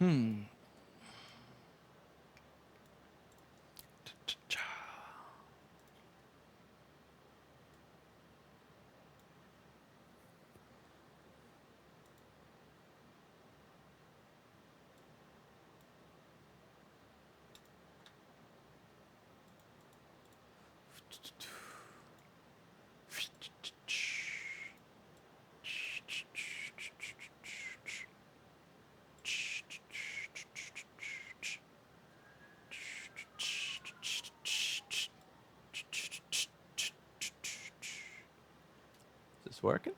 Hmm. Is this working?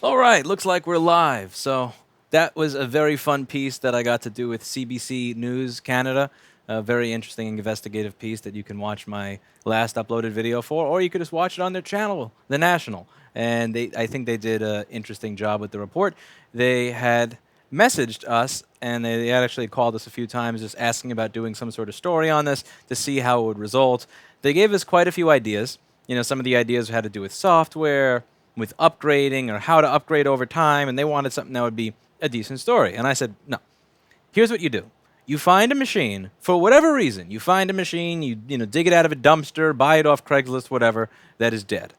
All right, looks like we're live. So that was a very fun piece that I got to do with CBC News Canada. A very interesting investigative piece that you can watch my last uploaded video for, or you could just watch it on their channel, The National. And I think they did an interesting job with the report. They had messaged us, and they had actually called us a few times just asking about doing some sort of story on this to see how it would result. They gave us quite a few ideas. You know, some of the ideas had to do with software, with upgrading, or how to upgrade over time, and they wanted something that would be a decent story. And I said, no, here's what you do. You find a machine, for whatever reason, you find a machine, you dig it out of a dumpster, buy it off Craigslist, whatever, that is dead,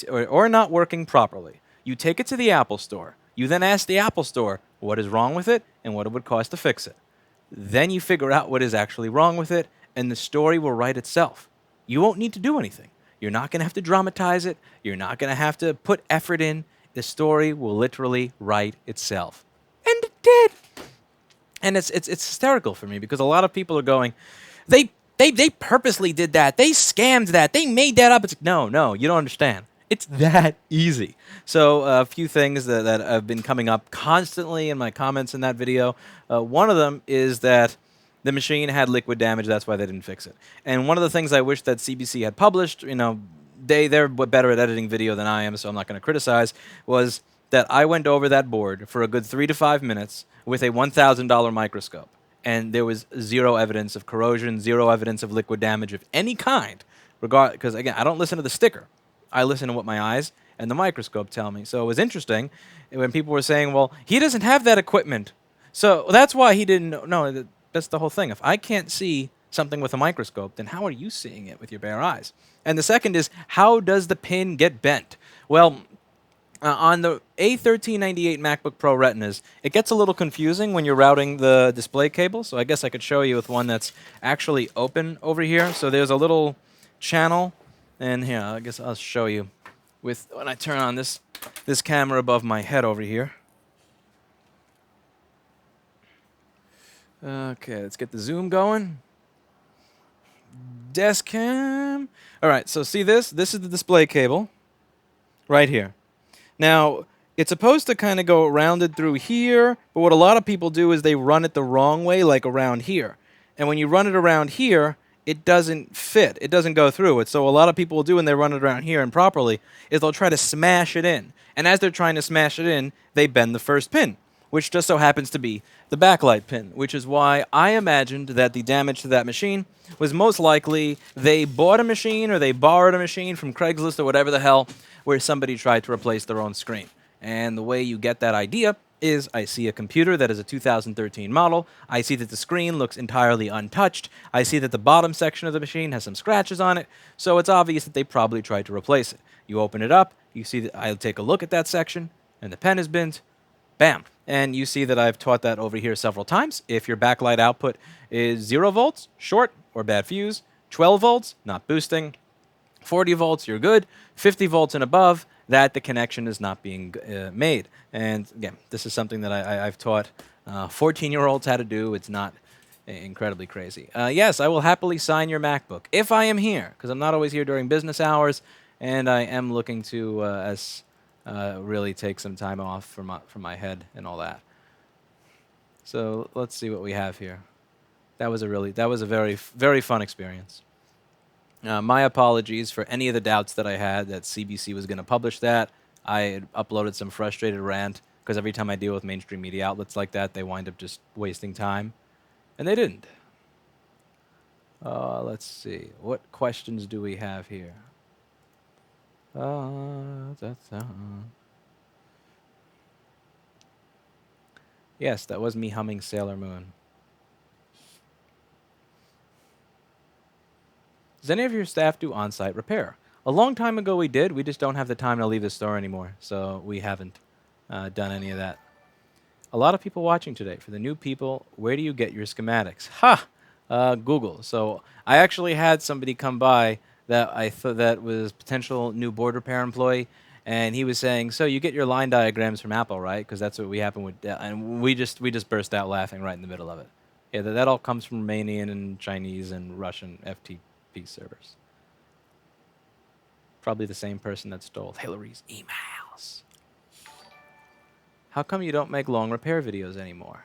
or not working properly. You take it to the Apple Store. You then ask the Apple Store what is wrong with it and what it would cost to fix it. Then you figure out what is actually wrong with it, and the story will write itself. You won't need to do anything. You're not going to have to dramatize it. You're not going to have to put effort in. The story will literally write itself. And it did. And it's hysterical for me because a lot of people are going, they purposely did that. They scammed that. They made that up. It's no, you don't understand. It's that easy. So a few things that have been coming up constantly in my comments in that video. One of them is that the machine had liquid damage. That's why they didn't fix it. And one of the things I wish that CBC had published, they're better at editing video than I am, so I'm not going to criticize, was that I went over that board for a good 3 to 5 minutes with a $1,000 microscope. And there was zero evidence of corrosion, zero evidence of liquid damage of any kind. Because, again, I don't listen to the sticker. I listen to what my eyes and the microscope tell me. So it was interesting when people were saying, well, he doesn't have that equipment. So that's why he didn't know. No, that's the whole thing. If I can't see something with a microscope, then how are you seeing it with your bare eyes? And the second is, how does the pin get bent? Well, on the A1398 MacBook Pro Retinas, it gets a little confusing when you're routing the display cable. So I guess I could show you with one that's actually open over here. So there's a little channel, and here, I guess I'll show you with when I turn on this camera above my head over here. Okay, let's get the zoom going. Desk cam. All right, so see this? This is the display cable right here. Now, it's supposed to kind of go rounded through here, but what a lot of people do is they run it the wrong way, like around here. And when you run it around here, it doesn't fit. It doesn't go through it. So a lot of people will do when they run it around here improperly is they'll try to smash it in. And as they're trying to smash it in, they bend the first pin, which just so happens to be the backlight pin, which is why I imagined that the damage to that machine was most likely they bought a machine or they borrowed a machine from Craigslist or whatever the hell, where somebody tried to replace their own screen. And the way you get that idea is I see a computer that is a 2013 model. I see that the screen looks entirely untouched. I see that the bottom section of the machine has some scratches on it. So it's obvious that they probably tried to replace it. You open it up. You see that I'll take a look at that section, and the pen is bent. Bam. And you see that I've taught that over here several times. If your backlight output is 0 volts, short or bad fuse, 12 volts, not boosting, 40 volts, you're good. 50 volts and above, that the connection is not being made. And again, this is something that I've taught 14-year-olds how to do. It's not incredibly crazy. Yes, I will happily sign your MacBook if I am here, because I'm not always here during business hours, and I am looking to really take some time off from my head and all that. So let's see what we have here. That was a very fun experience. My apologies for any of the doubts that I had that CBC was going to publish that. I had uploaded some frustrated rant because every time I deal with mainstream media outlets like that, they wind up just wasting time. And they didn't. Let's see. What questions do we have here? Yes, that was me humming Sailor Moon. Does any of your staff do on-site repair? A long time ago we did. We just don't have the time to leave the store anymore, so we haven't done any of that. A lot of people watching today. For the new people, where do you get your schematics? Ha! Google. So I actually had somebody come by that I thought that was potential new board repair employee, and he was saying, "So you get your line diagrams from Apple, right? Because that's what we happen with." And we just burst out laughing right in the middle of it. Yeah, that all comes from Romanian and Chinese and Russian FTP servers. Probably the same person that stole Hillary's emails. How come you don't make long repair videos anymore?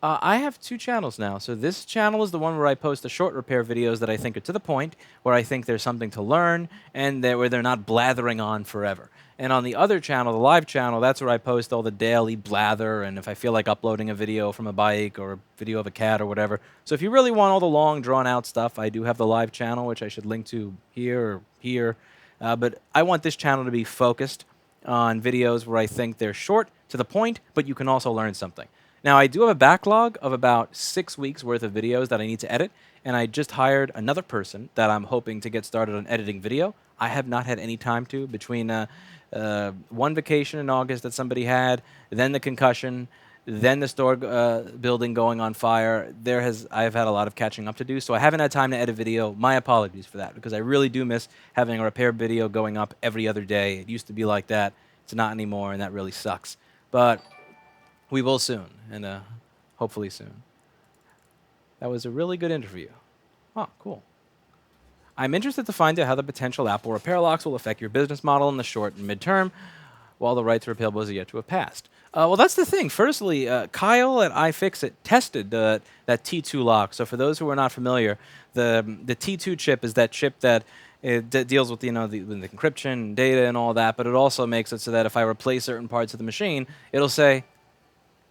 I have 2 channels now. So this channel is the one where I post the short repair videos that I think are to the point, where I think there's something to learn, and where they're not blathering on forever. And on the other channel, the live channel, that's where I post all the daily blather, and if I feel like uploading a video from a bike or a video of a cat or whatever. So if you really want all the long, drawn-out stuff, I do have the live channel, which I should link to here or here. But I want this channel to be focused on videos where I think they're short, to the point, but you can also learn something. Now, I do have a backlog of about 6 weeks worth of videos that I need to edit, and I just hired another person that I'm hoping to get started on editing video. I have not had any time to, between one vacation in August that somebody had, then the concussion, then the store building going on fire. I've had a lot of catching up to do, so I haven't had time to edit video. My apologies for that, because I really do miss having a repair video going up every other day. It used to be like that. It's not anymore, and that really sucks. But we will soon, and hopefully soon. That was a really good interview. Oh, cool. I'm interested to find out how the potential Apple repair locks will affect your business model in the short and midterm, while the right to repair bills are yet to have passed. Well, that's the thing. Firstly, Kyle at iFixit tested that T2 lock. So for those who are not familiar, the T2 chip is that chip that deals with the encryption and data and all that, but it also makes it so that if I replace certain parts of the machine, it'll say,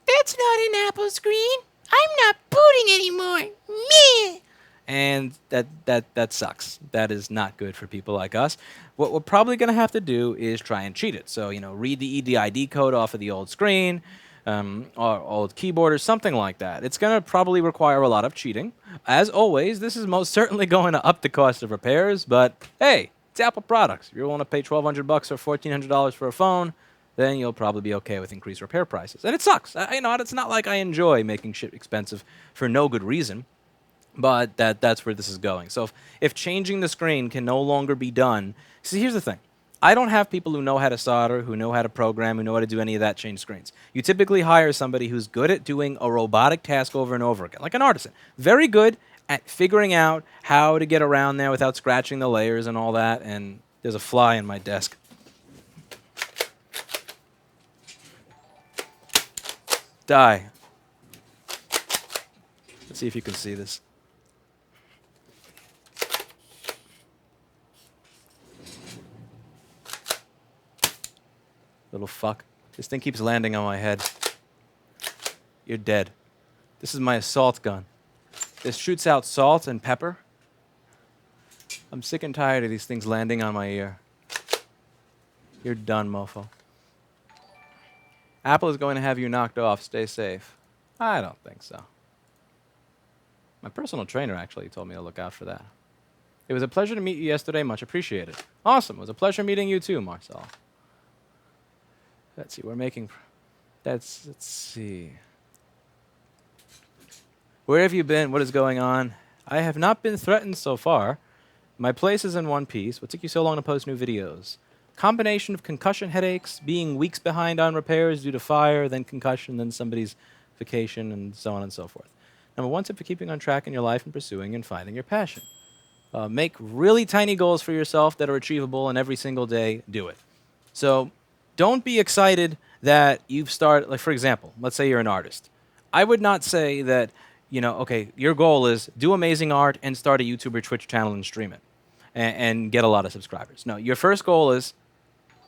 "That's not an Apple screen. I'm not booting anymore. Meh." And that sucks. That is not good for people like us. What we're probably going to have to do is try and cheat it. So, read the EDID code off of the old screen, or old keyboard, or something like that. It's going to probably require a lot of cheating. As always, this is most certainly going to up the cost of repairs, but hey, it's Apple products. If you're willing to pay $1,200 or $1,400 for a phone, then you'll probably be okay with increased repair prices. And it sucks. It's not like I enjoy making shit expensive for no good reason. But that's where this is going. So if changing the screen can no longer be done... See, here's the thing. I don't have people who know how to solder, who know how to program, who know how to do any of that, change screens. You typically hire somebody who's good at doing a robotic task over and over again, like an artisan. Very good at figuring out how to get around there without scratching the layers and all that. And there's a fly in my desk. Die. Let's see if you can see this. Little fuck. This thing keeps landing on my head. You're dead. This is my assault gun. This shoots out salt and pepper. I'm sick and tired of these things landing on my ear. You're done, mofo. Apple is going to have you knocked off. Stay safe. I don't think so. My personal trainer actually told me to look out for that. It was a pleasure to meet you yesterday. Much appreciated. Awesome. It was a pleasure meeting you too, Marcel. Let's see. We're making... Let's see. Where have you been? What is going on? I have not been threatened so far. My place is in one piece. What took you so long to post new videos? Combination of concussion headaches, being weeks behind on repairs due to fire, then concussion, then somebody's vacation, and so on and so forth. Number one tip for keeping on track in your life and pursuing and finding your passion. Make really tiny goals for yourself that are achievable, and every single day, do it. So don't be excited that you've started, like for example, let's say you're an artist. I would not say that, okay, your goal is do amazing art and start a YouTube or Twitch channel and stream it and get a lot of subscribers. No, your first goal is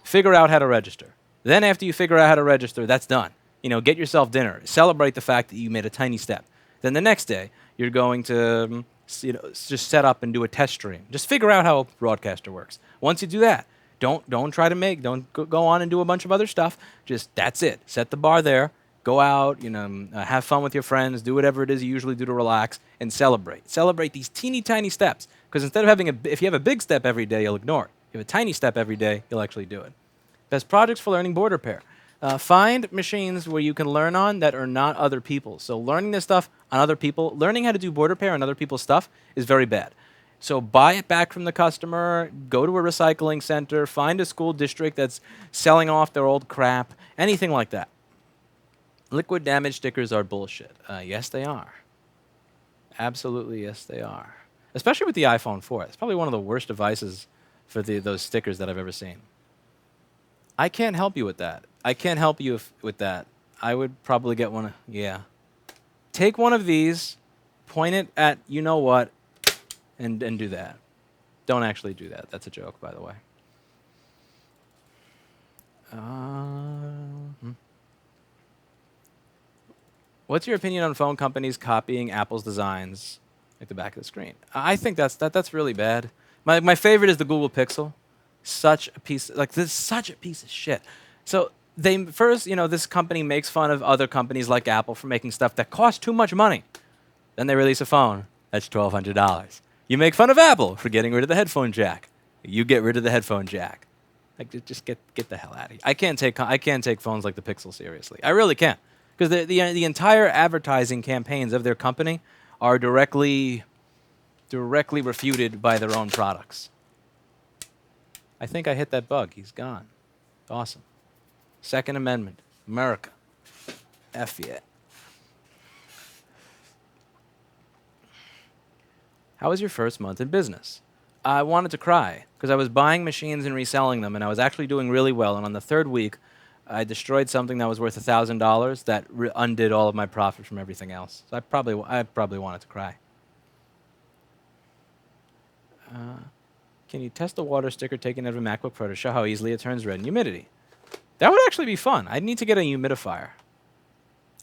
figure out how to register. Then after you figure out how to register, that's done. Get yourself dinner. Celebrate the fact that you made a tiny step. Then the next day, you're going to just set up and do a test stream. Just figure out how a broadcaster works. Once you do that, don't go on and do a bunch of other stuff. Just that's it. Set the bar there. Go out, have fun with your friends, do whatever it is you usually do to relax, and celebrate. Celebrate these teeny tiny steps, because instead of having if you have a big step every day, you'll ignore it. If you have a tiny step every day, you'll actually do it. Best projects for learning board repair. Find machines where you can learn on that are not other people's. So learning this stuff on other people, learning how to do board repair on other people's stuff is very bad. So buy it back from the customer, go to a recycling center, find a school district that's selling off their old crap, anything like that. Liquid damage stickers are bullshit. Yes, they are. Absolutely, yes, they are. Especially with the iPhone 4. It's probably one of the worst devices for those stickers that I've ever seen. I can't help you with that. I can't help you with that. I would probably get one. Yeah. Take one of these, point it at you know what, and do that. Don't actually do that. That's a joke, by the way. What's your opinion on phone companies copying Apple's designs, like the back of the screen? I think that's really bad. My favorite is the Google Pixel. Such a piece of shit. So they first, this company makes fun of other companies like Apple for making stuff that costs too much money. Then they release a phone that's $1,200. You make fun of Apple for getting rid of the headphone jack. You get rid of the headphone jack. Like, just get the hell out of here. I can't take phones like the Pixel seriously. I really can't. Because the entire advertising campaigns of their company are directly refuted by their own products. I think I hit that bug. He's gone. Awesome. Second Amendment. America. F yeah. How was your first month in business? I wanted to cry because I was buying machines and reselling them, and I was actually doing really well. And on the third week, I destroyed something that was worth $1,000 that undid all of my profit from everything else. So I probably wanted to cry. Can you test the water sticker taken out of a MacBook Pro to show how easily it turns red in humidity? That would actually be fun. I'd need to get a humidifier.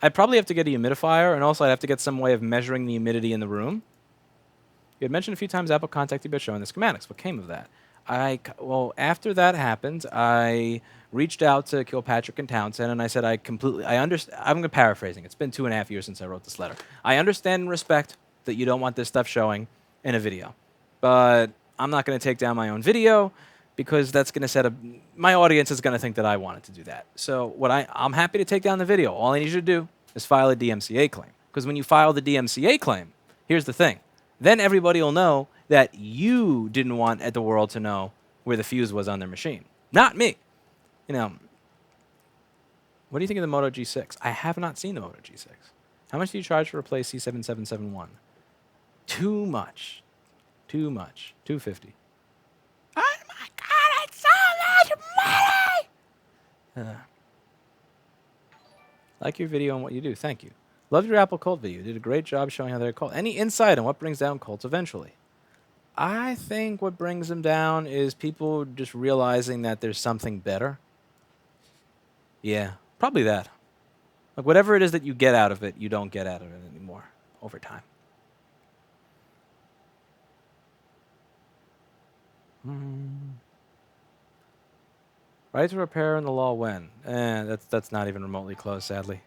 I'd probably have to get a humidifier, and also I'd have to get some way of measuring the humidity in the room. You had mentioned a few times Apple contacted you about showing the schematics. What came of that? Well, after that happened, I reached out to Kilpatrick and Townsend, and I said I'm paraphrasing. It's been 2.5 years since I wrote this letter. I understand and respect that you don't want this stuff showing in a video, but I'm not going to take down my own video because that's going to set up my audience is going to think that I wanted to do that. So I'm happy to take down the video. All I need you to do is file a DMCA claim, because when you file the DMCA claim, here's the thing. Then everybody will know that you didn't want the world to know where the fuse was on their machine. Not me. What do you think of the Moto G6? I have not seen the Moto G6. How much do you charge to replace C7771? Too much. Too much. $250. Oh my God, it's so much money! Like your video and what you do. Thank you. Loved your Apple cult video. You did a great job showing how they're cult. Any insight on what brings down cults eventually? I think what brings them down is people just realizing that there's something better. Yeah, probably that. Like whatever it is that you get out of it, you don't get out of it anymore over time. Right to repair in the law when? That's not even remotely close, sadly.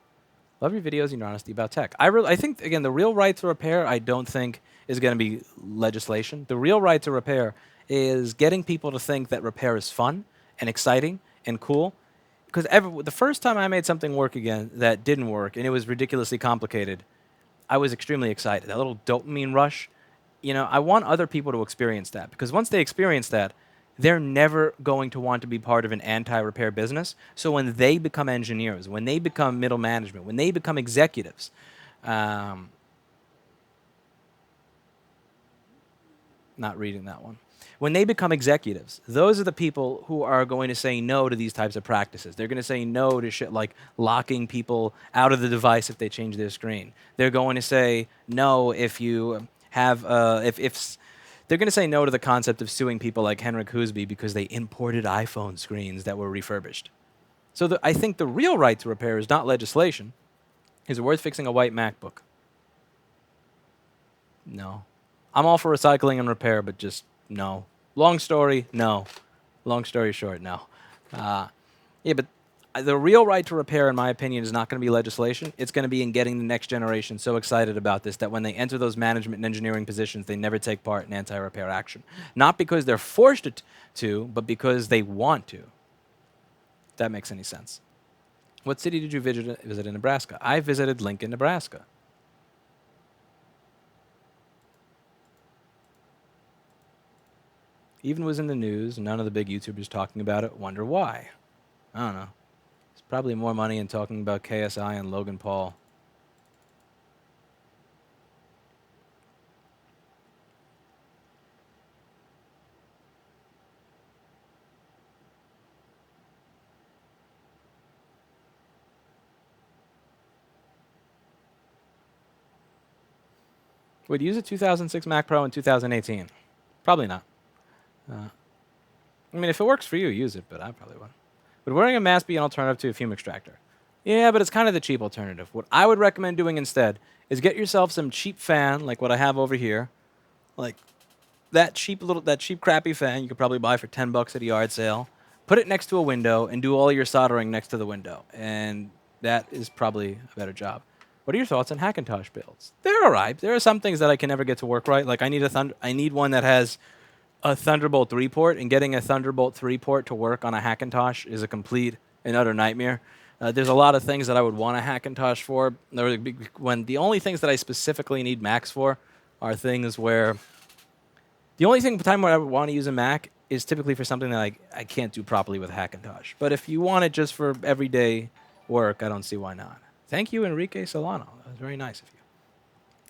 Love your videos and your honesty about tech. I think, again, the real right to repair, I don't think, is going to be legislation. The real right to repair is getting people to think that repair is fun and exciting and cool. Because the first time I made something work again that didn't work, and it was ridiculously complicated, I was extremely excited. That little dopamine rush, I want other people to experience that. Because once they experience that, they're never going to want to be part of an anti-repair business. So when they become engineers, when they become middle management, when they become executives, not reading that one. When they become executives, those are the people who are going to say no to these types of practices. They're going to say no to shit like locking people out of the device if they change their screen. They're going to say no if you have, they're going to say no to the concept of suing people like Henrik Husby because they imported iPhone screens that were refurbished. So I think the real right to repair is not legislation. Is it worth fixing a white MacBook? No. I'm all for recycling and repair, but just no. Long story, no. Long story short, no. Yeah, but the real right to repair, in my opinion, is not going to be legislation. It's going to be in getting the next generation so excited about this that when they enter those management and engineering positions, they never take part in anti-repair action. Not because they're forced to, but because they want to. If that makes any sense. What city did you visit in Nebraska? I visited Lincoln, Nebraska. Even was in the news, none of the big YouTubers talking about it. Wonder why? I don't know. There's probably more money in talking about KSI and Logan Paul. Would you use a 2006 Mac Pro in 2018? Probably not. I mean, if it works for you, use it, but I probably wouldn't. Would wearing a mask be an alternative to a fume extractor? Yeah, but it's kind of the cheap alternative. What I would recommend doing instead is get yourself some cheap fan, like what I have over here. Like that cheap crappy fan you could probably buy for $10 at a yard sale. Put it next to a window and do all your soldering next to the window. And that is probably a better job. What are your thoughts on Hackintosh builds? They're all right. There are some things that I can never get to work right. Like I need one that has a Thunderbolt 3 port, and getting a Thunderbolt 3 port to work on a Hackintosh is a complete and utter nightmare. There's a lot of things that I would want a Hackintosh for. When the only things that I specifically need Macs for are things where the only time where I would want to use a Mac is typically for something that I can't do properly with Hackintosh. But if you want it just for everyday work, I don't see why not. Thank you, Enrique Solano. That was very nice of you.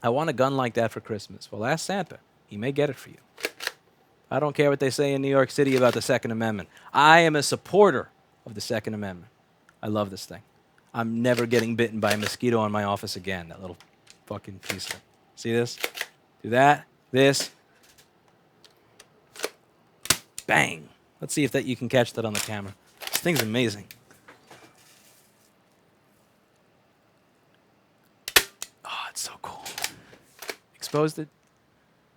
I want a gun like that for Christmas. Well, ask Santa. He may get it for you. I don't care what they say in New York City about the Second Amendment. I am a supporter of the Second Amendment. I love this thing. I'm never getting bitten by a mosquito in my office again, that little fucking piece of it. See this? Do that, this. Bang. Let's see if you can catch that on the camera. This thing's amazing. Oh, it's so cool. Exposed it.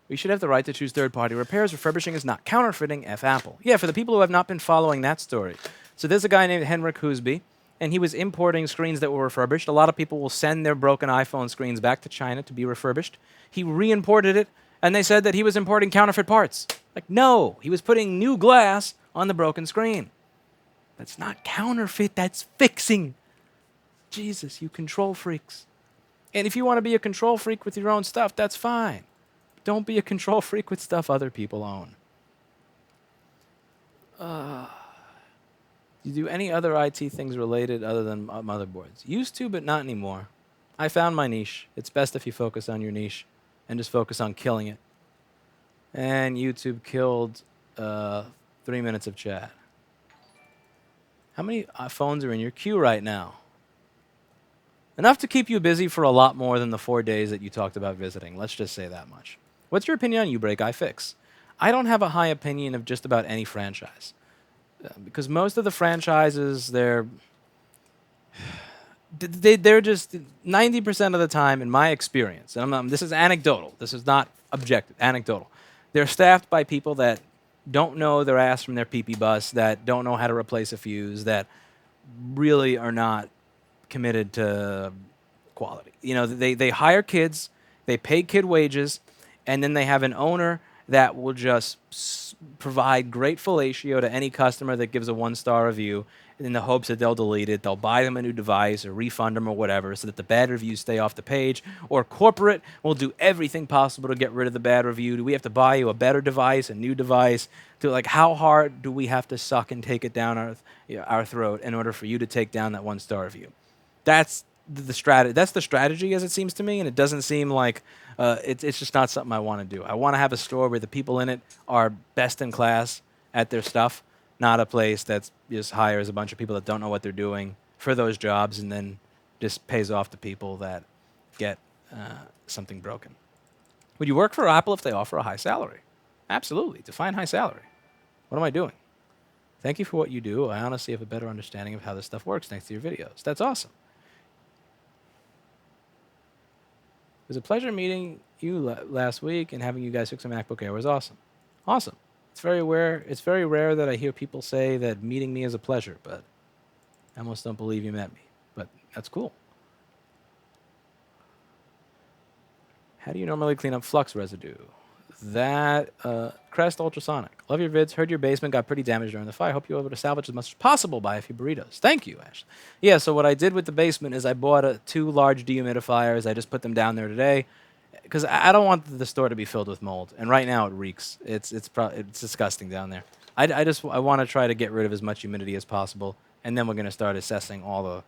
We should have the right to choose third-party repairs. Refurbishing is not counterfeiting. F Apple. Yeah, for the people who have not been following that story. So there's a guy named Henrik Husby, and he was importing screens that were refurbished. A lot of people will send their broken iPhone screens back to China to be refurbished. He re-imported it, and they said that he was importing counterfeit parts. Like, no, he was putting new glass on the broken screen. That's not counterfeit, that's fixing. Jesus, you control freaks. And if you want to be a control freak with your own stuff, that's fine. Don't be a control freak with stuff other people own. You do any other IT things related other than motherboards? Used to, but not anymore. I found my niche. It's best if you focus on your niche and just focus on killing it. And YouTube killed 3 minutes of chat. How many phones are in your queue right now? Enough to keep you busy for a lot more than the 4 days that you talked about visiting. Let's just say that much. What's your opinion on Ubreak iFix? I don't have a high opinion of just about any franchise. Because most of the franchises, they're just 90% of the time, in my experience, and this is anecdotal, this is not objective, anecdotal. They're staffed by people that don't know their ass from their pee-pee bus, that don't know how to replace a fuse, that really are not committed to quality. You know, they hire kids, they pay kid wages, and then they have an owner that will just provide great fellatio to any customer that gives a 1-star review in the hopes that they'll delete it, they'll buy them a new device or refund them or whatever so that the bad reviews stay off the page. Or corporate will do everything possible to get rid of the bad review. Do we have to buy you a better device, a new device? How hard do we have to suck and take it down our throat in order for you to take down that 1-star review? That's the strategy. That's the strategy, as it seems to me, and it doesn't seem like it's just not something I want to do. I want to have a store where the people in it are best in class at their stuff, not a place that just hires a bunch of people that don't know what they're doing for those jobs and then just pays off the people that get something broken. Would you work for Apple if they offer a high salary? Absolutely. Define high salary. What am I doing? Thank you for what you do. I honestly have a better understanding of how this stuff works thanks to your videos. That's awesome. It was a pleasure meeting you last week, and having you guys fix a MacBook Air was awesome. Awesome. It's very rare that I hear people say that meeting me is a pleasure, but I almost don't believe you met me, but that's cool. How do you normally clean up flux residue? That, Crest Ultrasonic. Love your vids. Heard your basement got pretty damaged during the fire. Hope you're able to salvage as much as possible. Buy a few burritos. Thank you, Ashley. Yeah, so what I did with the basement is I bought 2 large dehumidifiers. I just put them down there today because I don't want the store to be filled with mold. And right now it reeks. It's disgusting down there. I want to try to get rid of as much humidity as possible, and then we're going to start assessing all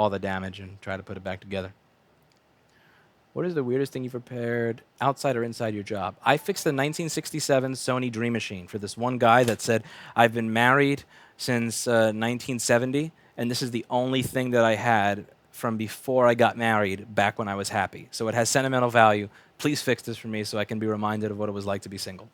the damage and try to put it back together. What is the weirdest thing you've repaired outside or inside your job? I fixed the 1967 Sony Dream Machine for this one guy that said, I've been married since 1970, and this is the only thing that I had from before I got married back when I was happy. So it has sentimental value. Please fix this for me so I can be reminded of what it was like to be single.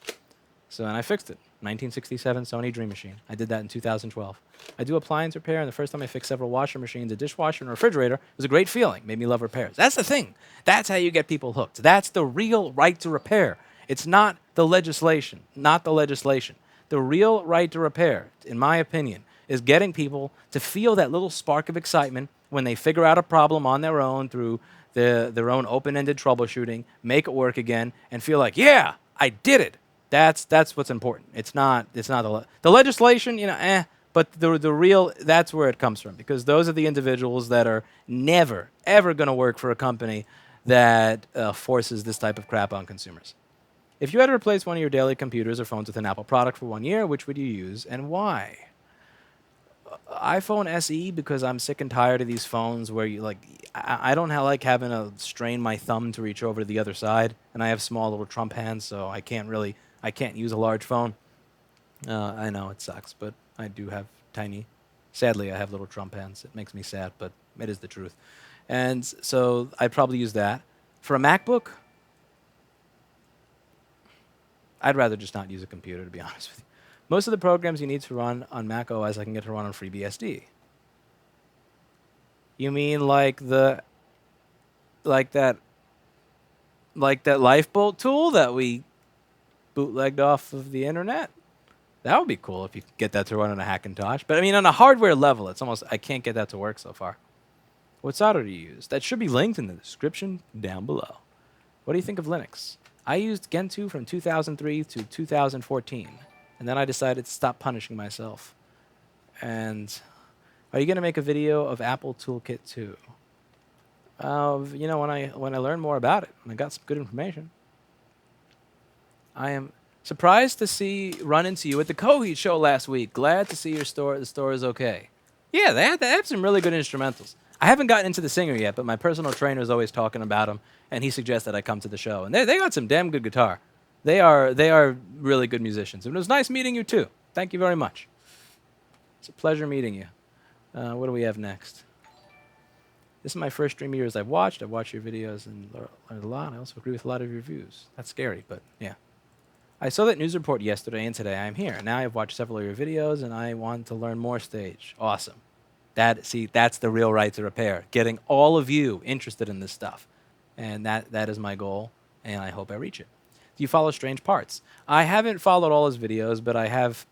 So, and I fixed it. 1967 Sony Dream Machine. I did that in 2012. I do appliance repair, and the first time I fixed several washer machines, a dishwasher, and a refrigerator, it was a great feeling. Made me love repairs. That's the thing. That's how you get people hooked. That's the real right to repair. It's not the legislation. Not the legislation. The real right to repair, in my opinion, is getting people to feel that little spark of excitement when they figure out a problem on their own through their own open-ended troubleshooting, make it work again, and feel like, yeah, I did it. That's what's important. It's not the legislation, but the real, that's where it comes from, because those are the individuals that are never ever going to work for a company that forces this type of crap on consumers. If you had to replace one of your daily computers or phones with an Apple product for 1 year, which would you use and why? iPhone SE, because I'm sick and tired of these phones where you I don't like having to strain my thumb to reach over to the other side, and I have small little Trump hands, so I can't use a large phone. I know it sucks, but I do have tiny. Sadly, I have little Trump hands. It makes me sad, but it is the truth. And so I'd probably use that. For a MacBook, I'd rather just not use a computer, to be honest with you. Most of the programs you need to run on Mac OS I can get to run on FreeBSD. You mean like that Lifeboat tool that we bootlegged off of the internet? That would be cool if you could get that to run on a Hackintosh. But I mean, on a hardware level, it's almost, I can't get that to work so far. What solder do you use? That should be linked in the description down below. What do you think of Linux? I used Gentoo from 2003 to 2014, and then I decided to stop punishing myself. And are you going to make a video of Apple Toolkit too? When I learn more about it, and I got some good information. I am surprised to run into you at the Coheed show last week. Glad to see the store is okay. Yeah, they have some really good instrumentals. I haven't gotten into the singer yet, but my personal trainer is always talking about him, and he suggested I come to the show. And they got some damn good guitar. They are really good musicians. And it was nice meeting you too. Thank you very much. It's a pleasure meeting you. What do we have next? This is my first stream of yours I've watched. I've watched your videos and learned a lot. I also agree with a lot of your views. That's scary, but yeah. I saw that news report yesterday, and today I'm here. Now I've watched several of your videos, and I want to learn more stage. Awesome. That's the real right to repair. Getting all of you interested in this stuff. And that is my goal, and I hope I reach it. Do you follow Strange Parts? I haven't followed all his videos, but I have.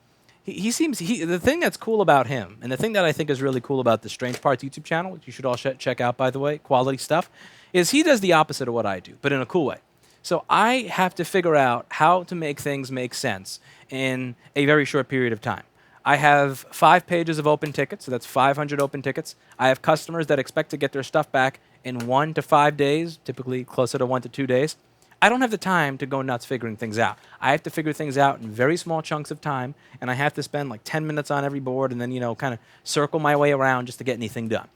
The thing that's cool about him, and the thing that I think is really cool about the Strange Parts YouTube channel, which you should all check out, by the way, quality stuff, is he does the opposite of what I do, but in a cool way. So I have to figure out how to make things make sense in a very short period of time. I have 5 pages of open tickets, so that's 500 open tickets. I have customers that expect to get their stuff back in 1 to 5 days, typically closer to 1 to 2 days. I don't have the time to go nuts figuring things out. I have to figure things out in very small chunks of time, and I have to spend like 10 minutes on every board and then, kind of circle my way around just to get anything done.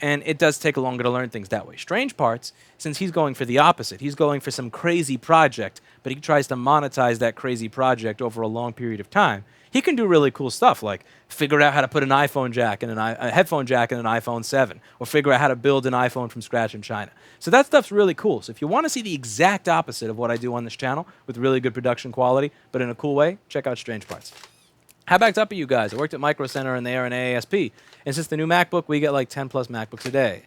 And it does take longer to learn things that way. Strange Parts, since he's going for the opposite, he's going for some crazy project, but he tries to monetize that crazy project over a long period of time. He can do really cool stuff, like figure out how to put an iPhone jack in a headphone jack in an iPhone 7, or figure out how to build an iPhone from scratch in China. So that stuff's really cool. So if you want to see the exact opposite of what I do on this channel, with really good production quality, but in a cool way, check out Strange Parts. How backed up are you guys? I worked at Micro Center and they are an AASP. And since the new MacBook, we get like 10 plus MacBooks a day.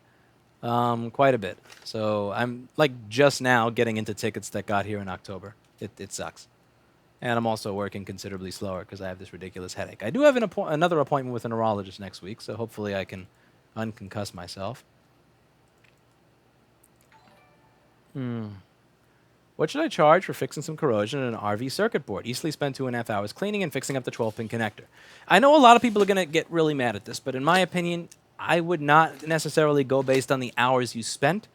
Quite a bit. So I'm like just now getting into tickets that got here in October. It sucks. And I'm also working considerably slower because I have this ridiculous headache. I do have another appointment with a neurologist next week, so hopefully I can unconcuss myself. What should I charge for fixing some corrosion in an RV circuit board? Easily spend 2.5 hours cleaning and fixing up the 12-pin connector. I know a lot of people are going to get really mad at this, but in my opinion, I would not necessarily go based on the hours you spent.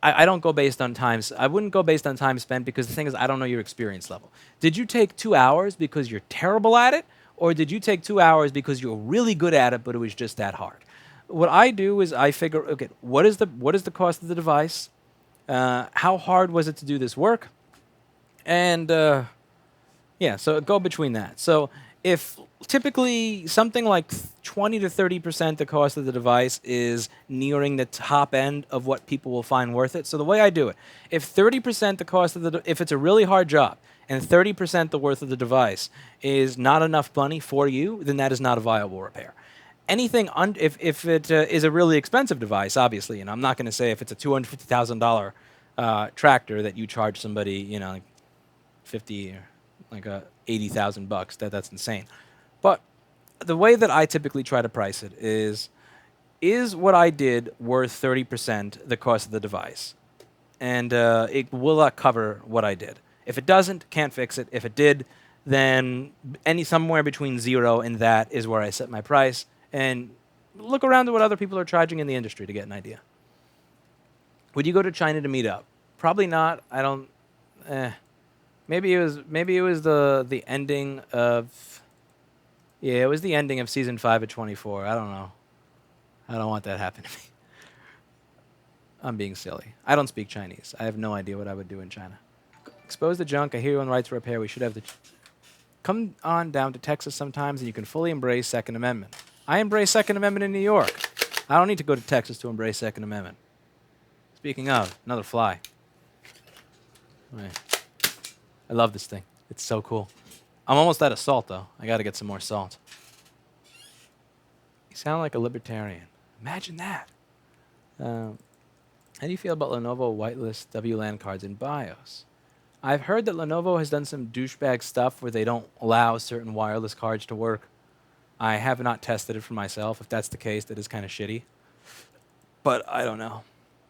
I don't go based on times. I wouldn't go based on time spent because the thing is, I don't know your experience level. Did you take 2 hours because you're terrible at it? Or did you take 2 hours because you're really good at it, but it was just that hard? What I do is I figure, okay, what is the cost of the device? How hard was it to do this work? And yeah, so go between that. So if typically something like 20 to 30% the cost of the device is nearing the top end of what people will find worth it. So the way I do it, if 30% the cost of if it's a really hard job and 30% the worth of the device is not enough money for you, then that is not a viable repair. Anything, if it is a really expensive device, obviously, and I'm not going to say if it's a $250,000 tractor that you charge somebody, you know, like 50 or like $80,000. That's insane. But the way that I typically try to price it is what I did worth 30% the cost of the device? And it will not cover what I did. If it doesn't, can't fix it. If it did, then somewhere between 0 and that is where I set my price. And look around at what other people are charging in the industry to get an idea. Would you go to China to meet up? Probably not. I don't. Maybe it was the ending of. Yeah, it was the ending of season 5 at 24. I don't know. I don't want that to happen to me. I'm being silly. I don't speak Chinese. I have no idea what I would do in China. Expose the junk. I hear you on the right to repair. We should have the. Come on down to Texas sometimes, and you can fully embrace Second Amendment. I embrace Second Amendment in New York. I don't need to go to Texas to embrace Second Amendment. Speaking of, another fly. Right. I love this thing. It's so cool. I'm almost out of salt, though. I got to get some more salt. You sound like a libertarian. Imagine that. How do you feel about Lenovo whitelist WLAN cards in BIOS? I've heard that Lenovo has done some douchebag stuff where they don't allow certain wireless cards to work. I have not tested it for myself. If that's the case, that is kind of shitty. But I don't know.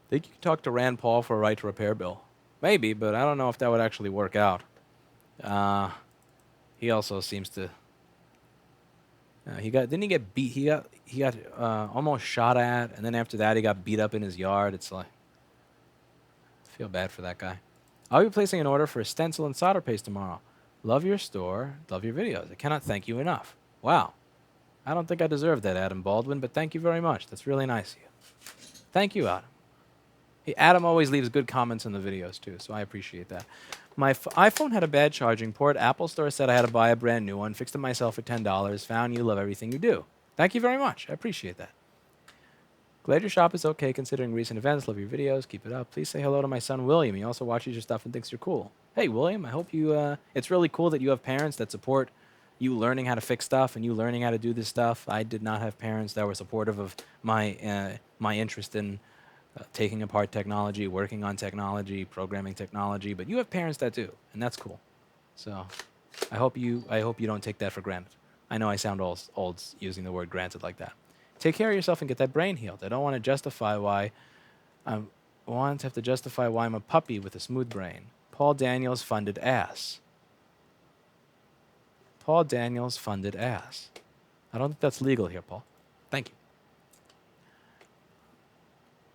Think you could talk to Rand Paul for a right to repair bill? Maybe, but I don't know if that would actually work out. He also seems to. Didn't he get beat? He got almost shot at, and then after that he got beat up in his yard. It's like, I feel bad for that guy. I'll be placing an order for a stencil and solder paste tomorrow. Love your store. Love your videos. I cannot thank you enough. Wow. I don't think I deserve that, Adam Baldwin, but thank you very much. That's really nice of you. Thank you, Adam. Adam always leaves good comments in the videos, too, so I appreciate that. My iPhone had a bad charging port. Apple Store said I had to buy a brand new one. Fixed it myself for $10. Found you. Love everything you do. Thank you very much. I appreciate that. Glad your shop is okay considering recent events. Love your videos. Keep it up. Please say hello to my son, William. He also watches your stuff and thinks you're cool. Hey, William, I hope you... it's really cool that you have parents that support you learning how to fix stuff and you learning how to do this stuff. I did not have parents that were supportive of my interest in taking apart technology, working on technology, programming technology, but you have parents that do, and that's cool. So I hope you don't take that for granted. I know I sound old using the word granted like that. Take care of yourself and get that brain healed. I don't want to justify why I'm a puppy with a smooth brain. Paul Daniels funded ass. Paul Daniels funded ass. I don't think that's legal here, Paul. Thank you.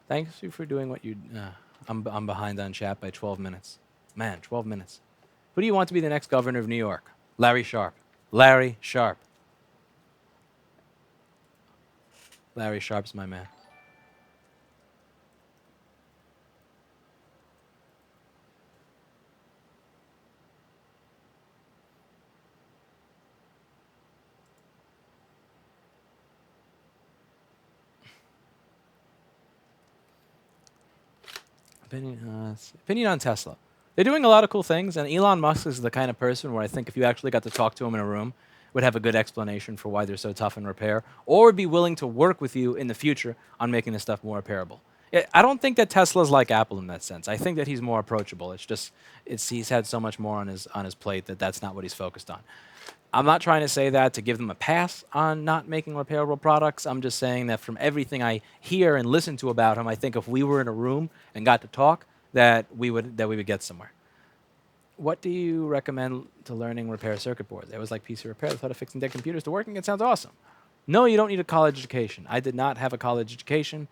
Thanks you for doing what you... I'm behind on chat by 12 minutes. Man, 12 minutes. Who do you want to be the next governor of New York? Larry Sharpe. Larry Sharpe. Larry Sharpe's my man. Opinion on Tesla. They're doing a lot of cool things, and Elon Musk is the kind of person where I think if you actually got to talk to him in a room, would have a good explanation for why they're so tough in repair, or would be willing to work with you in the future on making this stuff more repairable. I don't think that Tesla's like Apple in that sense. I think that he's more approachable. It's just he's had so much more on his plate that that's not what he's focused on. I'm not trying to say that to give them a pass on not making repairable products. I'm just saying that from everything I hear and listen to about him, I think if we were in a room and got to talk, that we would get somewhere. What do you recommend to learning repair circuit boards? It was like PC repair, the thought of fixing dead computers to working. It sounds awesome. No, you don't need a college education. I did not have a college education.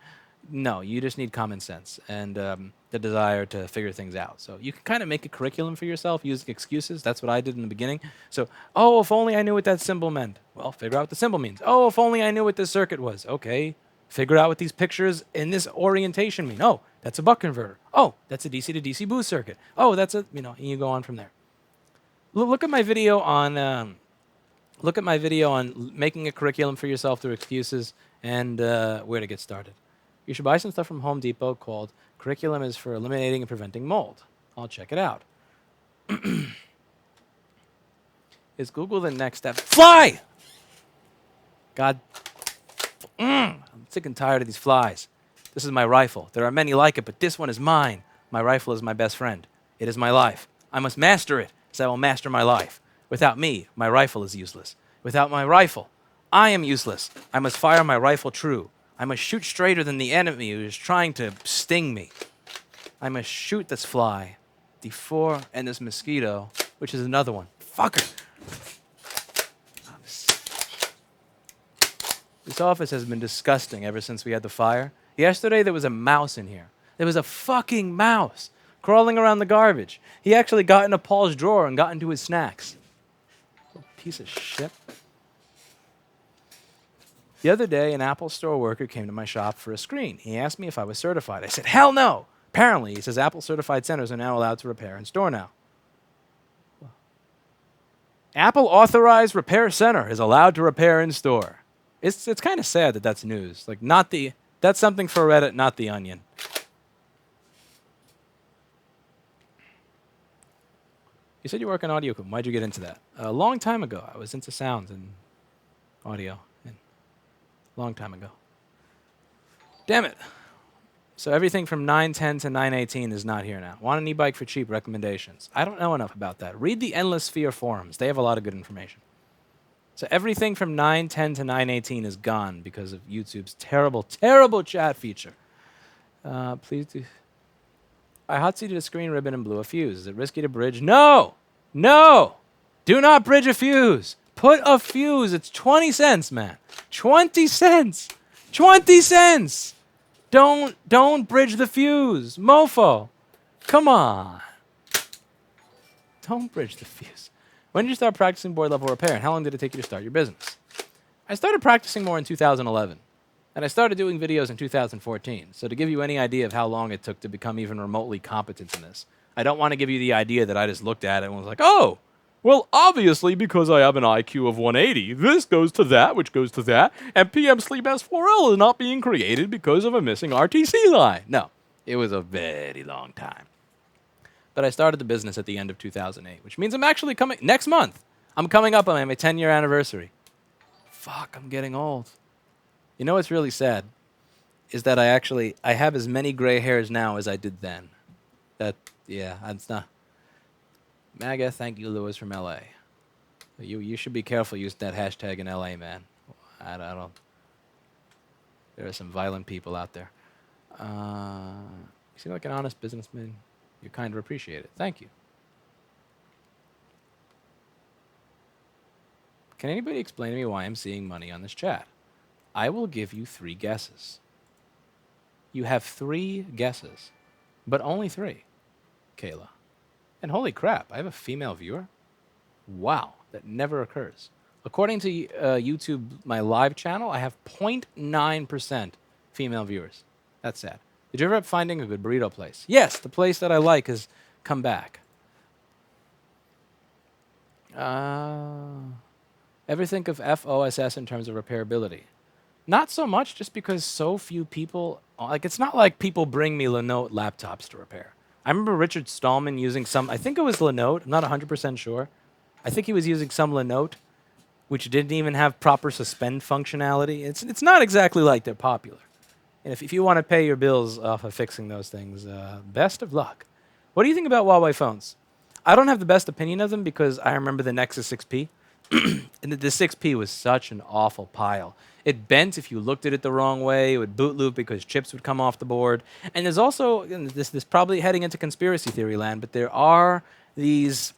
No, you just need common sense and the desire to figure things out. So you can kind of make a curriculum for yourself using excuses. That's what I did in the beginning. So, oh, if only I knew what that symbol meant. Well, figure out what the symbol means. Oh, if only I knew what this circuit was. Okay, figure out what these pictures in this orientation mean. Oh, that's a buck converter. Oh, that's a DC to DC boost circuit. Oh, that's a, and you go on from there. Look at my video on making a curriculum for yourself through excuses and where to get started. You should buy some stuff from Home Depot called Curriculum is for Eliminating and Preventing Mold. I'll check it out. Is Google the next step? Fly! God. I'm sick and tired of these flies. This is my rifle. There are many like it, but this one is mine. My rifle is my best friend. It is my life. I must master it, as I will master my life. Without me, my rifle is useless. Without my rifle, I am useless. I must fire my rifle true. I must shoot straighter than the enemy who is trying to sting me. I must shoot this fly, D4, and this mosquito, which is another one. Fucker! This office has been disgusting ever since we had the fire. Yesterday, there was a mouse in here. There was a fucking mouse crawling around the garbage. He actually got into Paul's drawer and got into his snacks. Little piece of shit. The other day, an Apple store worker came to my shop for a screen. He asked me if I was certified. I said, hell no! Apparently, he says Apple certified centers are now allowed to repair and store now. Apple authorized repair center is allowed to repair and store. It's kind of sad that that's news. Like, that's something for Reddit, not The Onion. You said you work on audio equipment. Why'd you get into that? A long time ago. I was into sounds and audio. Long time ago. Damn it. So everything from 9.10 to 9.18 is not here now. Want an e-bike for cheap? Recommendations. I don't know enough about that. Read the Endless Sphere forums. They have a lot of good information. So everything from 9.10 to 9.18 is gone because of YouTube's terrible, terrible chat feature. Please do. I hot-seated a screen ribbon and blew a fuse. Is it risky to bridge? No! No! Do not bridge a fuse. Put a fuse. It's 20 cents, man. 20 cents. 20 cents. Don't bridge the fuse. Mofo. Come on. Don't bridge the fuse. When did you start practicing board level repair, and how long did it take you to start your business? I started practicing more in 2011, and I started doing videos in 2014. So to give you any idea of how long it took to become even remotely competent in this, I don't want to give you the idea that I just looked at it and was like, oh, well, obviously, because I have an IQ of 180, this goes to that, which goes to that, and PM Sleep S4L is not being created because of a missing RTC line. No, it was a very long time. But I started the business at the end of 2008, which means I'm actually coming, next month, I'm coming up on my 10-year anniversary. Fuck, I'm getting old. You know what's really sad? Is that I have as many gray hairs now as I did then. It's not. MAGA, thank you, Louis from LA. You should be careful using that hashtag in LA, man. I don't. There are some violent people out there. You seem like an honest businessman. You're kind of appreciated. Thank you. Can anybody explain to me why I'm seeing money on this chat? I will give you 3 guesses. You have 3 guesses, but only 3, Kayla. And holy crap, I have a female viewer? Wow, that never occurs. According to YouTube, my live channel, I have 0.9% female viewers. That's sad. Did you ever end up finding a good burrito place? Yes, the place that I like has come back. Ever think of FOSS in terms of repairability? Not so much, just because so few people, like, it's not like people bring me Lenote laptops to repair. I remember Richard Stallman using some, I think it was Lenote, I'm not 100% sure. I think he was using some Lenote, which didn't even have proper suspend functionality. It's not exactly like they're popular. And if you want to pay your bills off of fixing those things, best of luck. What do you think about Huawei phones? I don't have the best opinion of them because I remember the Nexus 6P. And the 6P was such an awful pile. It bent if you looked at it the wrong way. It would boot loop because chips would come off the board. And there's also, and this probably heading into conspiracy theory land, but there are these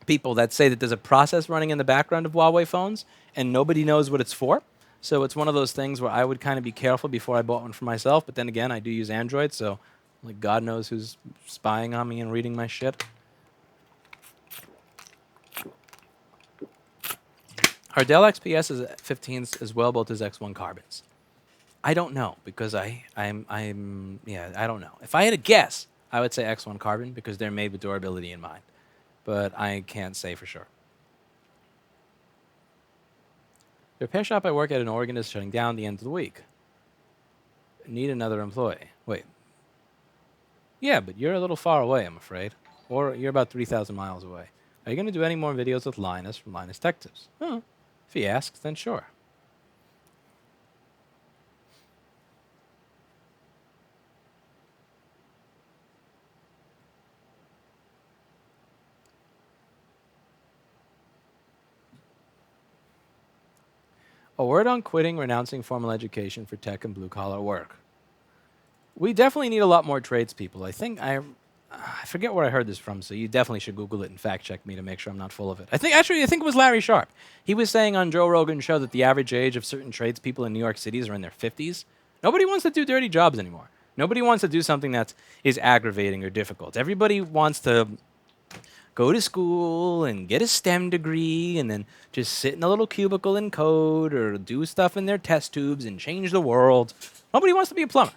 people that say that there's a process running in the background of Huawei phones and nobody knows what it's for. So it's one of those things where I would kind of be careful before I bought one for myself. But then again, I do use Android, so like God knows who's spying on me and reading my shit. Are Dell XPS 15s as well built as X1 Carbons? I don't know because I don't know. If I had a guess, I would say X1 Carbon because they're made with durability in mind. But I can't say for sure. The repair shop I work at in Oregon is shutting down the end of the week. Need another employee. Wait. Yeah, but you're a little far away, I'm afraid. Or you're about 3,000 miles away. Are you going to do any more videos with Linus from Linus Tech Tips? Huh. If he asks, then sure. A word on quitting, renouncing formal education for tech and blue-collar work. We definitely need a lot more tradespeople. I forget where I heard this from, so you definitely should Google it and fact-check me to make sure I'm not full of it. I think it was Larry Sharp. He was saying on Joe Rogan's show that the average age of certain tradespeople in New York City is around their 50s. Nobody wants to do dirty jobs anymore. Nobody wants to do something that is aggravating or difficult. Everybody wants to go to school and get a STEM degree and then just sit in a little cubicle and code or do stuff in their test tubes and change the world. Nobody wants to be a plumber.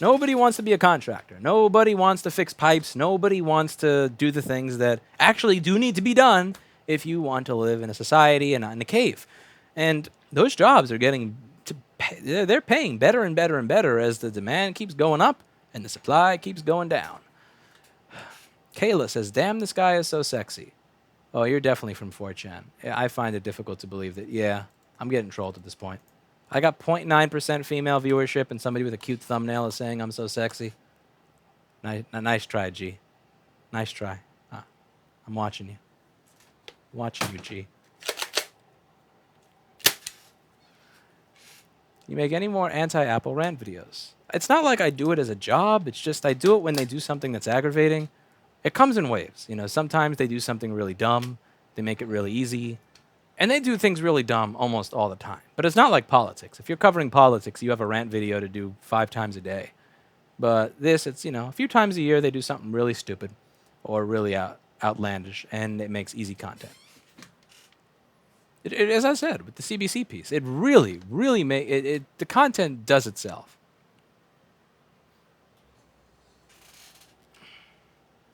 Nobody wants to be a contractor. Nobody wants to fix pipes. Nobody wants to do the things that actually do need to be done if you want to live in a society and not in a cave. And those jobs are they're paying better and better and better as the demand keeps going up and the supply keeps going down. Kayla says, damn, this guy is so sexy. Oh, you're definitely from 4chan. I find it difficult to believe that, yeah, I'm getting trolled at this point. I got 0.9% female viewership and somebody with a cute thumbnail is saying I'm so sexy. Nice try, G. Nice try. I'm watching you. Watching you, G. You make any more anti-Apple rant videos? It's not like I do it as a job. It's just I do it when they do something that's aggravating. It comes in waves. You know, sometimes they do something really dumb. They make it really easy. And they do things really dumb almost all the time. But it's not like politics. If you're covering politics, you have a rant video to do 5 times a day. But this, it's, a few times a year they do something really stupid or really outlandish, and it makes easy content. As I said, with the CBC piece, it really, really the content does itself.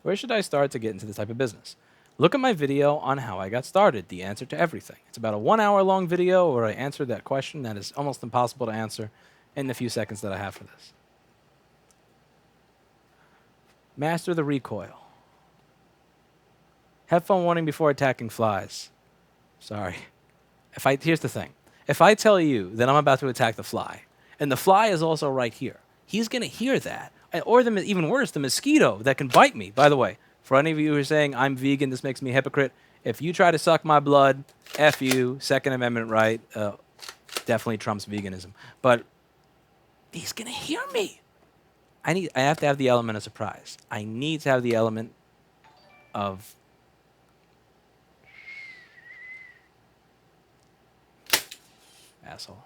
Where should I start to get into this type of business? Look at my video on how I got started, the answer to everything. It's about a 1-hour-long video where I answered that question that is almost impossible to answer in the few seconds that I have for this. Master the recoil. Headphone warning before attacking flies. Sorry. Here's the thing. If I tell you that I'm about to attack the fly, and the fly is also right here, he's going to hear that. Or even worse, the mosquito that can bite me. By the way, for any of you who are saying I'm vegan, this makes me a hypocrite. If you try to suck my blood, F you, Second Amendment right, definitely trumps veganism. But he's going to hear me. I have to have the element of surprise. I need to have the element of... Asshole.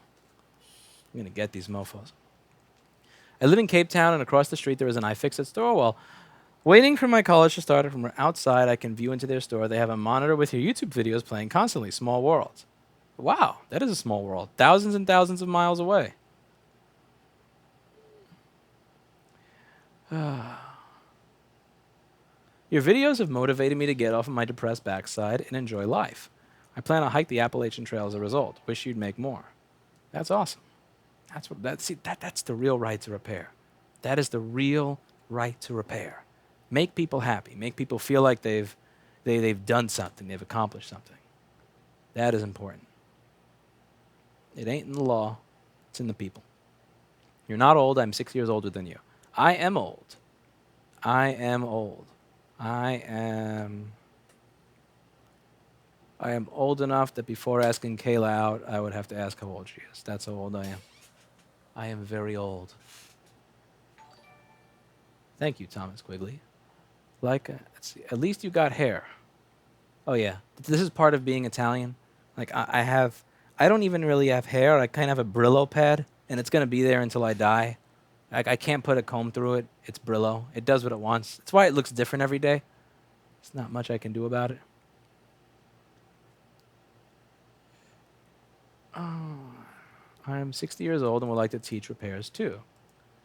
I'm going to get these mofos. I live in Cape Town, and across the street there is an iFixit store. Well, waiting for my college to start, from outside I can view into their store. They have a monitor with your YouTube videos playing constantly. Small world. Wow, that is a small world. Thousands and thousands of miles away. Your videos have motivated me to get off of my depressed backside and enjoy life. I plan to hike the Appalachian Trail as a result. Wish you'd make more. That's awesome. That's the real right to repair. That is the real right to repair. Make people happy. Make people feel like they've done something. They've accomplished something. That is important. It ain't in the law. It's in the people. You're not old. I'm 6 years older than you. I am old. I am old. I am old enough that before asking Kayla out, I would have to ask how old she is. That's how old I am. I am very old. Thank you, Thomas Quigley. Like, let's see, at least you got hair. Oh yeah, this is part of being Italian. Like I don't even really have hair. I kind of have a Brillo pad, and it's gonna be there until I die. Like I can't put a comb through it. It's Brillo. It does what it wants. That's why it looks different every day. There's not much I can do about it. Oh, I'm 60 years old and would like to teach repairs too.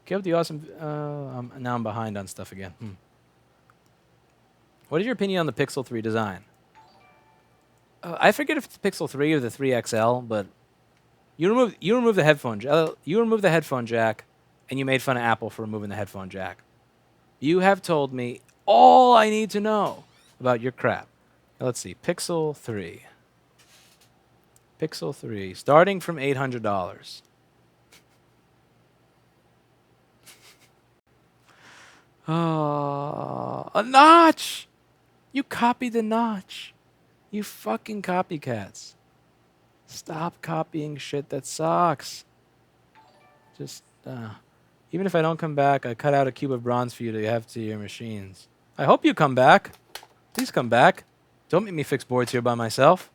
Give the awesome. Now I'm behind on stuff again. What is your opinion on the Pixel 3 design? I forget if it's the Pixel 3 or the 3 XL, but you remove the headphone jack, and you made fun of Apple for removing the headphone jack. You have told me all I need to know about your crap. Let's see, Pixel 3. Pixel 3, starting from $800. Oh, a notch! You copied the notch. You fucking copycats. Stop copying shit that sucks. Just, even if I don't come back, I cut out a cube of bronze for you to have to your machines. I hope you come back. Please come back. Don't make me fix boards here by myself.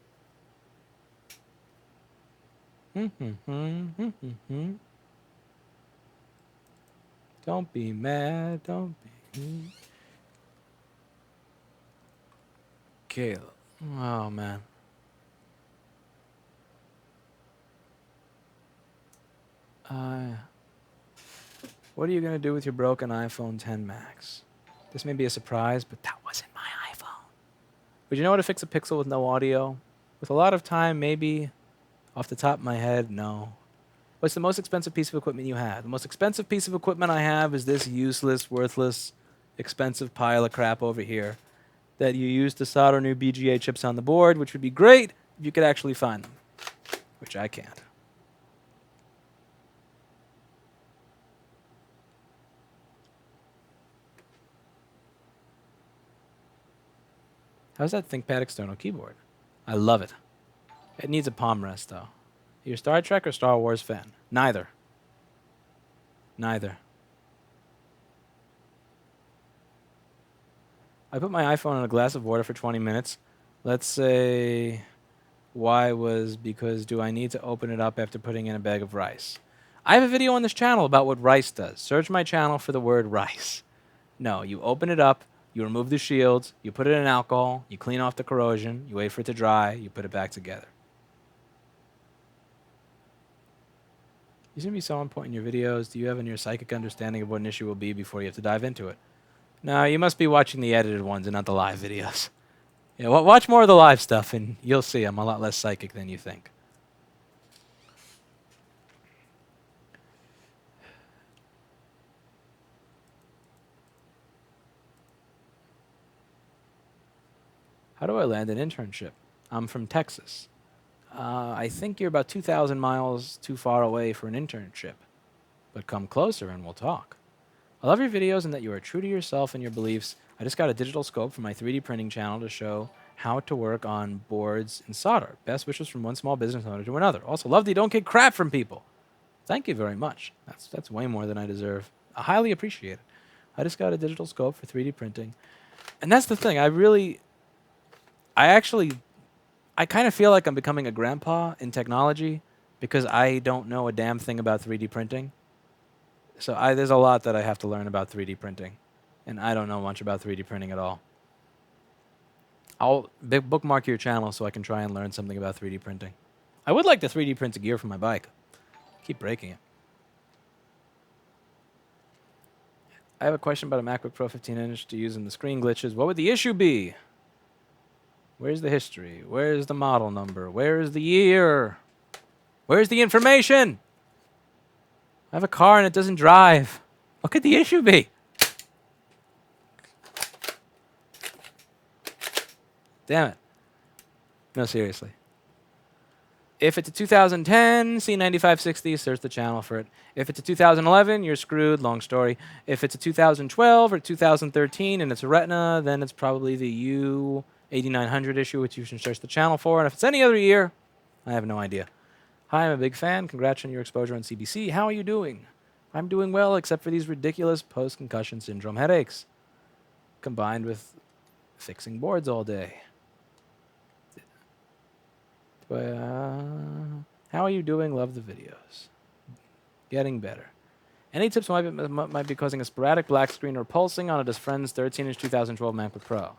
Don't be mad. Don't be. Kayla. Oh, man. What are you going to do with your broken iPhone 10 Max? This may be a surprise, but that wasn't my iPhone. Would you know how to fix a Pixel with no audio? With a lot of time, maybe. Off the top of my head, no. What's the most expensive piece of equipment you have? The most expensive piece of equipment I have is this useless, worthless, expensive pile of crap over here that you use to solder new BGA chips on the board, which would be great if you could actually find them, which I can't. How's that ThinkPad external keyboard? I love it. It needs a palm rest, though. You a Star Trek or Star Wars fan? Neither. Neither. I put my iPhone in a glass of water for 20 minutes. Let's say why was because do I need to open it up after putting in a bag of rice? I have a video on this channel about what rice does. Search my channel for the word rice. No, you open it up, you remove the shields, you put it in alcohol, you clean off the corrosion, you wait for it to dry, you put it back together. You seem to be so on point in your videos. Do you have your psychic understanding of what an issue will be before you have to dive into it? No, you must be watching the edited ones and not the live videos. Yeah, watch more of the live stuff and you'll see I'm a lot less psychic than you think. How do I land an internship? I'm from Texas. I think you're about 2,000 miles too far away for an internship. But come closer and we'll talk. I love your videos and that you are true to yourself and your beliefs. I just got a digital scope for my 3D printing channel to show how to work on boards and solder. Best wishes from one small business owner to another. Also, love that you don't get crap from people. Thank you very much. That's way more than I deserve. I highly appreciate it. I just got a digital scope for 3D printing. And that's the thing. I kind of feel like I'm becoming a grandpa in technology because I don't know a damn thing about 3D printing. So there's a lot that I have to learn about 3D printing. And I don't know much about 3D printing at all. I'll bookmark your channel so I can try and learn something about 3D printing. I would like to 3D print a gear for my bike. Keep breaking it. I have a question about a MacBook Pro 15-inch to use in the screen glitches. What would the issue be? Where's the history? Where's the model number? Where's the year? Where's the information? I have a car and it doesn't drive. What could the issue be? Damn it. No, seriously. If it's a 2010 C9560, search the channel for it. If it's a 2011, you're screwed, long story. If it's a 2012 or 2013 and it's a Retina, then it's probably the U8900 issue, which you should search the channel for. And if it's any other year, I have no idea. Hi, I'm a big fan. Congrats on your exposure on CBC. How are you doing? I'm doing well, except for these ridiculous post-concussion syndrome headaches, combined with fixing boards all day. How are you doing? Love the videos. Getting better. Any tips might be causing a sporadic black screen or pulsing on a friend's 13-inch 2012 MacBook Pro?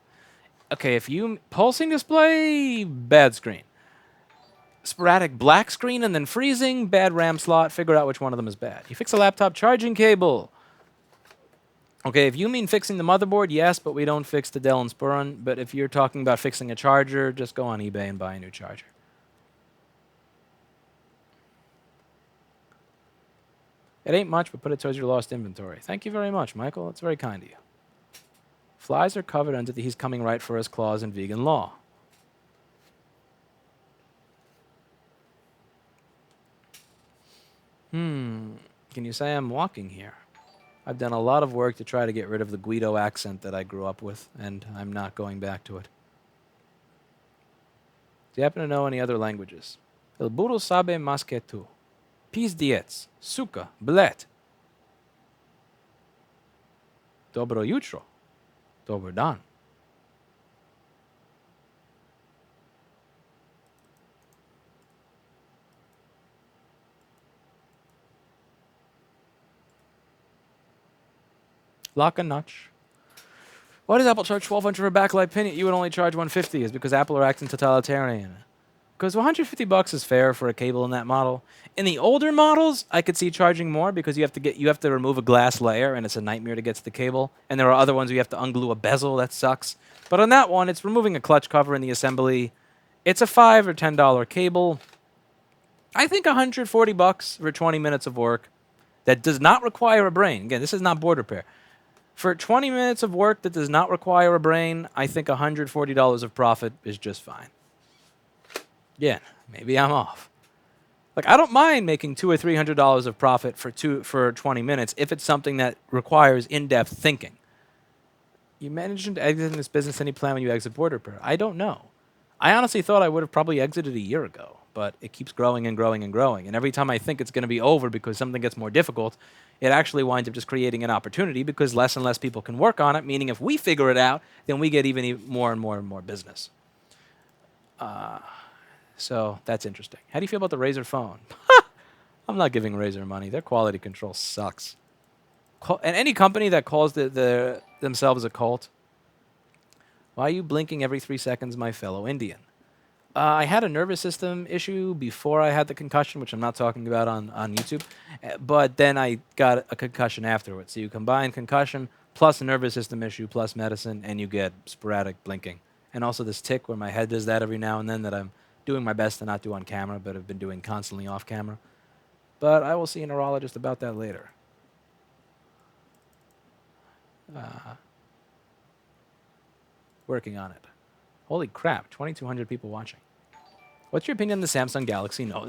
Okay, if you... Pulsing display, bad screen. Sporadic black screen and then freezing, bad RAM slot. Figure out which one of them is bad. You fix a laptop charging cable. Okay, if you mean fixing the motherboard, yes, but we don't fix the Dell and Inspiron. But if you're talking about fixing a charger, just go on eBay and buy a new charger. It ain't much, but put it towards your lost inventory. Thank you very much, Michael. That's very kind of you. Flies are covered under the he's coming right for us clause in vegan law. Can you say I'm walking here? I've done a lot of work to try to get rid of the Guido accent that I grew up with, and I'm not going back to it. Do you happen to know any other languages? El burro sabe más que tú. Pis diez, suka, blet. Dobro jutro. Dober dan. Lock and notch. Why does Apple charge $1,200 for a backlight pin? You would only charge $150. Is because Apple are acting totalitarian. Because $150 is fair for a cable in that model. In the older models, I could see charging more because you have to remove a glass layer, and it's a nightmare to get to the cable. And there are other ones where you have to unglue a bezel. That sucks. But on that one, it's removing a clutch cover in the assembly. It's a $5 or $10 cable. I think $140 for 20 minutes of work that does not require a brain. Again, this is not board repair. For 20 minutes of work that does not require a brain, I think $140 of profit is just fine. Yeah, maybe I'm off. Like, I don't mind making $200 or $300 of profit for 20 minutes if it's something that requires in-depth thinking. You mentioned exiting this business. Any plan when you exit board repair? I don't know. I honestly thought I would have probably exited a year ago, but it keeps growing and growing and growing. And every time I think it's going to be over because something gets more difficult, it actually winds up just creating an opportunity because less and less people can work on it, meaning if we figure it out, then we get even more and more and more business. So that's interesting. How do you feel about the Razer phone? I'm not giving Razer money. Their quality control sucks. And any company that calls themselves a cult, why are you blinking every 3 seconds, my fellow Indian? I had a nervous system issue before I had the concussion, which I'm not talking about on YouTube. But then I got a concussion afterwards. So you combine concussion plus a nervous system issue plus medicine, and you get sporadic blinking. And also this tick where my head does that every now and then that I'm doing my best to not do on camera, but have been doing constantly off camera. But I will see a neurologist about that later. Working on it. Holy crap, 2,200 people watching. What's your opinion on the Samsung Galaxy Note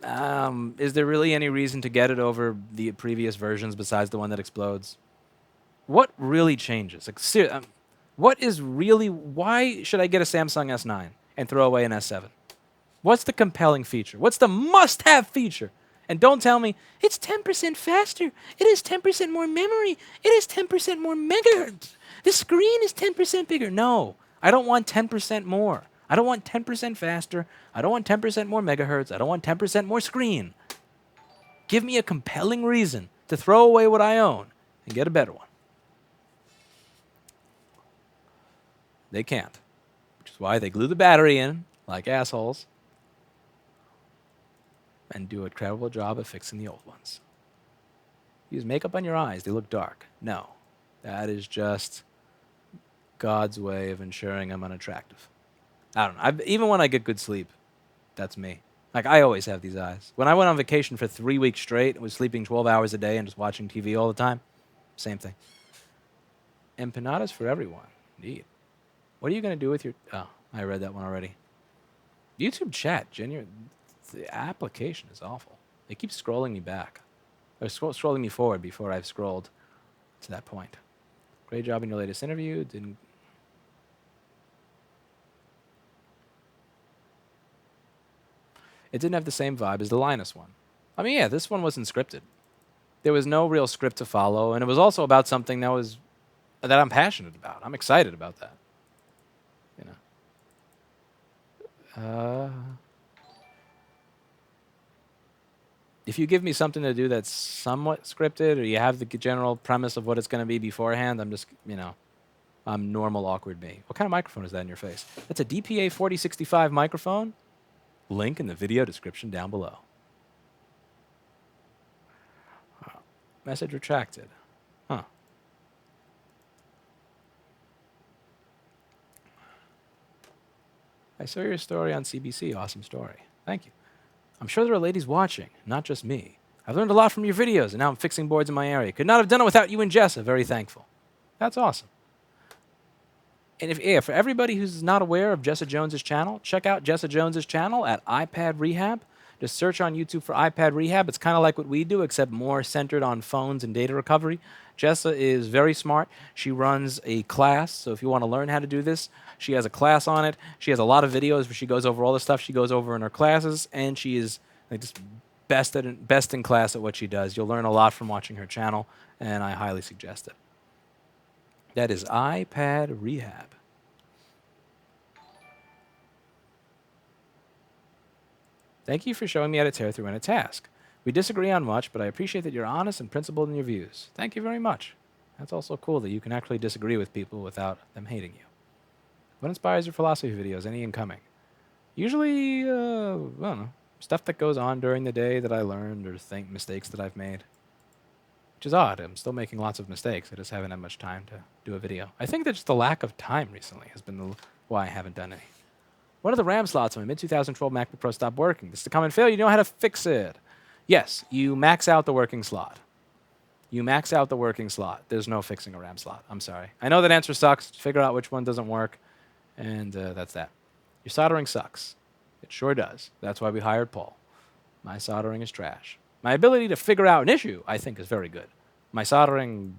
9? Is there really any reason to get it over the previous versions besides the one that explodes? What really changes? Like, why should I get a Samsung S9 and throw away an S7? What's the compelling feature? What's the must-have feature? And don't tell me, it's 10% faster. It has 10% more memory. It has 10% more megahertz. The screen is 10% bigger. No, I don't want 10% more. I don't want 10% faster. I don't want 10% more megahertz. I don't want 10% more screen. Give me a compelling reason to throw away what I own and get a better one. They can't, which is why they glue the battery in like assholes and do a incredible job of fixing the old ones. Use makeup on your eyes. They look dark. No, that is just God's way of ensuring I'm unattractive. I don't know. Even when I get good sleep, that's me. Like, I always have these eyes. When I went on vacation for 3 weeks straight and was sleeping 12 hours a day and just watching TV all the time, same thing. Empanadas for everyone. Indeed. What are you going to do with your... Oh, I read that one already. YouTube chat, the application is awful. It keeps scrolling me back. Or scrolling me forward before I've scrolled to that point. Great job in your latest interview. It didn't have the same vibe as the Linus one. I mean, yeah, this one wasn't scripted. There was no real script to follow, and it was also about something that I'm passionate about. I'm excited about that. You know. If you give me something to do that's somewhat scripted, or you have the general premise of what it's going to be beforehand, I'm just, I'm normal, awkward me. What kind of microphone is that in your face? That's a DPA 4065 microphone. Link in the video description down below. Message retracted. Huh. I saw your story on CBC. Awesome story. Thank you. I'm sure there are ladies watching, not just me. I've learned a lot from your videos, and now I'm fixing boards in my area. Could not have done it without you and Jessa. Very thankful. That's awesome. And for everybody who's not aware of Jessa Jones's channel, check out Jessa Jones's channel at iPad Rehab. Just search on YouTube for iPad Rehab. It's kind of like what we do, except more centered on phones and data recovery. Jessa is very smart. She runs a class, so if you want to learn how to do this, she has a class on it. She has a lot of videos where she goes over all the stuff she goes over in her classes, and she is just best in class at what she does. You'll learn a lot from watching her channel, and I highly suggest it. That is iPad Rehab. Thank you for showing me how to tear through in a task. We disagree on much, but I appreciate that you're honest and principled in your views. Thank you very much. That's also cool that you can actually disagree with people without them hating you. What inspires your philosophy videos? Any incoming? Usually, I don't know, stuff that goes on during the day that I learned or mistakes that I've made. Which is odd. I'm still making lots of mistakes. I just haven't had much time to do a video. I think that just the lack of time recently has been why I haven't done any. One of the RAM slots on my mid-2012 MacBook Pro stopped working. This is a common failure. You know how to fix it. Yes, you max out the working slot. You max out the working slot. There's no fixing a RAM slot. I'm sorry. I know that answer sucks. Figure out which one doesn't work, and that's that. Your soldering sucks. It sure does. That's why we hired Paul. My soldering is trash. My ability to figure out an issue, I think, is very good. My soldering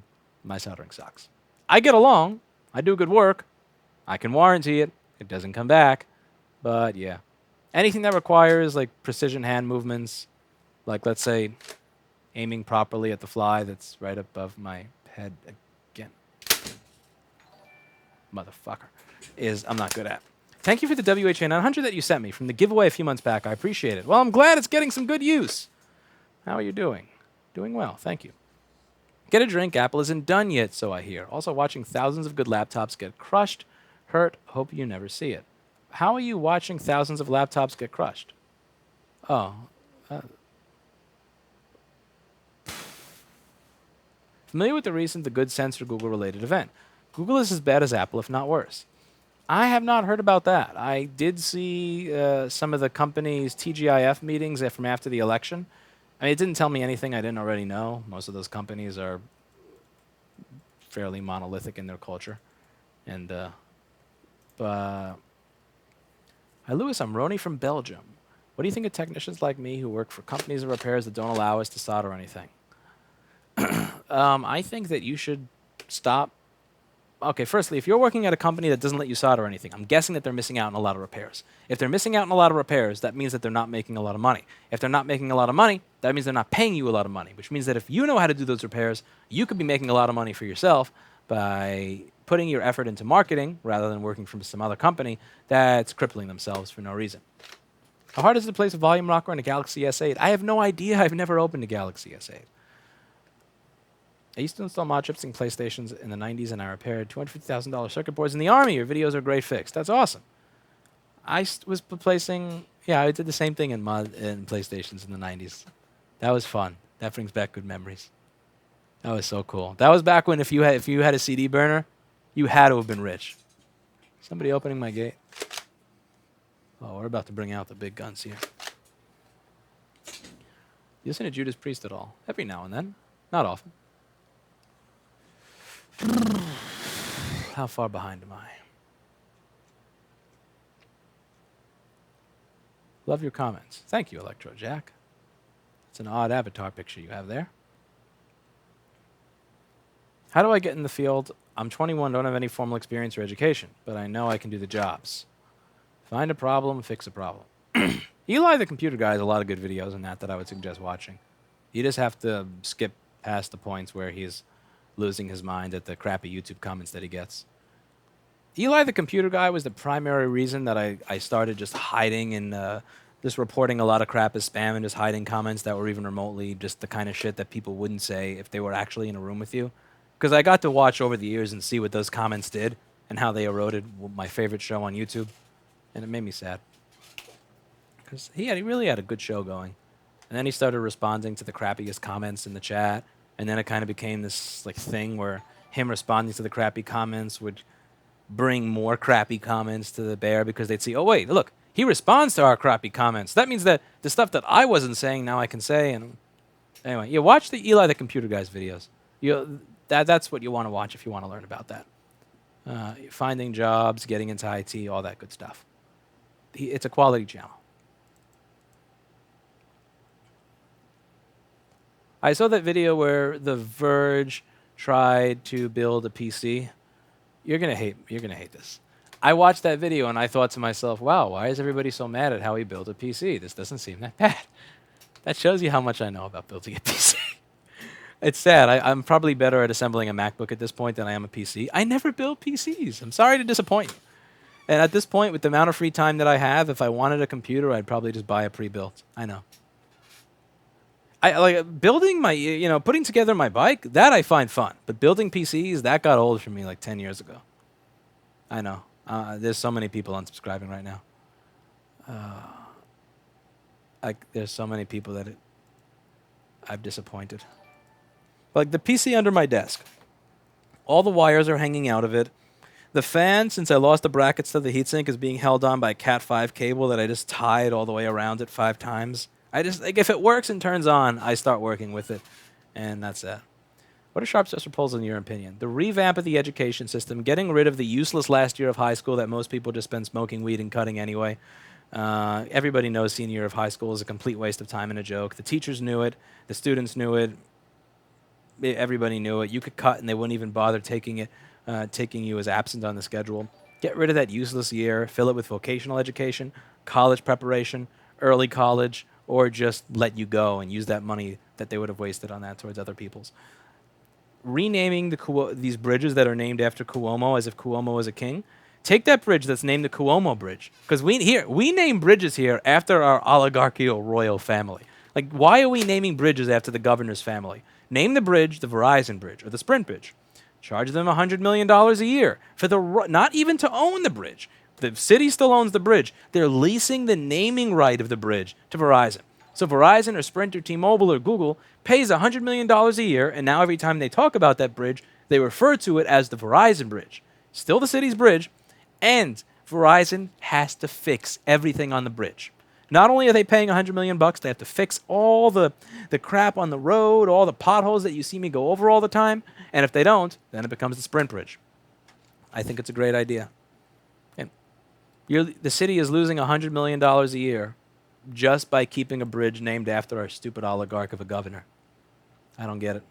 sucks. I get along. I do good work. I can warranty it. It doesn't come back. But yeah, anything that requires like precision hand movements, like let's say aiming properly at the fly that's right above my head again, motherfucker, I'm not good at. Thank you for the WHA 900 that you sent me from the giveaway a few months back. I appreciate it. Well, I'm glad it's getting some good use. How are you doing? Doing well, thank you. Get a drink. Apple isn't done yet, so I hear. Also watching thousands of good laptops get crushed. Hurt. Hope you never see it. How are you watching thousands of laptops get crushed? Oh. Familiar with the recent The Good Sense or Google-related event? Google is as bad as Apple, if not worse. I have not heard about that. I did see some of the company's TGIF meetings from after the election. I mean, it didn't tell me anything I didn't already know. Most of those companies are fairly monolithic in their culture. And, Hi, Louis. I'm Roni from Belgium. What do you think of technicians like me who work for companies of repairs that don't allow us to solder anything? I think that you should stop. Okay, firstly, if you're working at a company that doesn't let you solder anything, I'm guessing that they're missing out on a lot of repairs. If they're missing out on a lot of repairs, that means that they're not making a lot of money. If they're not making a lot of money, that means they're not paying you a lot of money, which means that if you know how to do those repairs, you could be making a lot of money for yourself by putting your effort into marketing rather than working for some other company that's crippling themselves for no reason. How hard is it to place a volume rocker in a Galaxy S8? I have no idea. I've never opened a Galaxy S8. I used to install mod chips in PlayStations in the 90s, and I repaired $250,000 circuit boards in the Army. Your videos are a great fix. That's awesome. I was replacing... Yeah, I did the same thing in PlayStations in the 90s. That was fun. That brings back good memories. That was so cool. That was back when if you had a CD burner, you had to have been rich. Somebody opening my gate. Oh, we're about to bring out the big guns here. You listen to Judas Priest at all? Every now and then. Not often. How far behind am I? Love your comments. Thank you, Electro Jack. It's an odd avatar picture you have there. How do I get in the field? I'm 21, don't have any formal experience or education, but I know I can do the jobs. Find a problem, fix a problem. Eli the Computer Guy has a lot of good videos on that I would suggest watching. You just have to skip past the points where he's losing his mind at the crappy YouTube comments that he gets. Eli the Computer Guy was the primary reason that I started just hiding and just reporting a lot of crap as spam and just hiding comments that were even remotely just the kind of shit that people wouldn't say if they were actually in a room with you. Because I got to watch over the years and see what those comments did and how they eroded my favorite show on YouTube. And it made me sad. Because he really had a good show going. And then he started responding to the crappiest comments in the chat. And then it kind of became this like thing where him responding to the crappy comments would bring more crappy comments to the bear because they'd see, oh, wait, look, he responds to our crappy comments. That means that the stuff that I wasn't saying now I can say. And anyway, you watch the Eli the Computer Guy's videos. That's what you want to watch if you want to learn about that. Finding jobs, getting into IT, all that good stuff. It's a quality channel. I saw that video where the Verge tried to build a PC. You're gonna hate this. I watched that video and I thought to myself, wow, why is everybody so mad at how he built a PC? This doesn't seem that bad. That shows you how much I know about building a PC. It's sad. I'm probably better at assembling a MacBook at this point than I am a PC. I never build PCs. I'm sorry to disappoint you. And at this point, with the amount of free time that I have, if I wanted a computer, I'd probably just buy a pre-built. I know. I like building my, putting together my bike, that I find fun. But building PCs, that got old for me like 10 years ago. I know. There's so many people unsubscribing right now. There's so many people that I've disappointed. Like the PC under my desk. All the wires are hanging out of it. The fan, since I lost the brackets to the heatsink, is being held on by a Cat 5 cable that I just tied all the way around it 5 times. If it works and turns on, I start working with it. And that's it. What are Sharp's best proposals in your opinion? The revamp of the education system, getting rid of the useless last year of high school that most people just spend smoking weed and cutting anyway. Everybody knows senior year of high school is a complete waste of time and a joke. The teachers knew it. The students knew it. Everybody knew it. You could cut and they wouldn't even bother taking you as absent on the schedule. Get rid of that useless year. Fill it with vocational education, college preparation, early college, or just let you go and use that money that they would have wasted on that towards other people's. Renaming these bridges that are named after Cuomo as if Cuomo is a king. Take that bridge that's named the Cuomo Bridge. Because we name bridges here after our oligarchical royal family. Like, why are we naming bridges after the governor's family? Name the bridge the Verizon Bridge or the Sprint Bridge. Charge them $100 million a year for not even to own the bridge. The city still owns the bridge. They're leasing the naming right of the bridge to Verizon. So Verizon or Sprint or T-Mobile or Google pays $100 million a year, and now every time they talk about that bridge, they refer to it as the Verizon Bridge. Still the city's bridge, and Verizon has to fix everything on the bridge. Not only are they paying $100 million, they have to fix all the crap on the road, all the potholes that you see me go over all the time, and if they don't, then it becomes the Sprint Bridge. I think it's a great idea. And the city is losing $100 million a year just by keeping a bridge named after our stupid oligarch of a governor. I don't get it.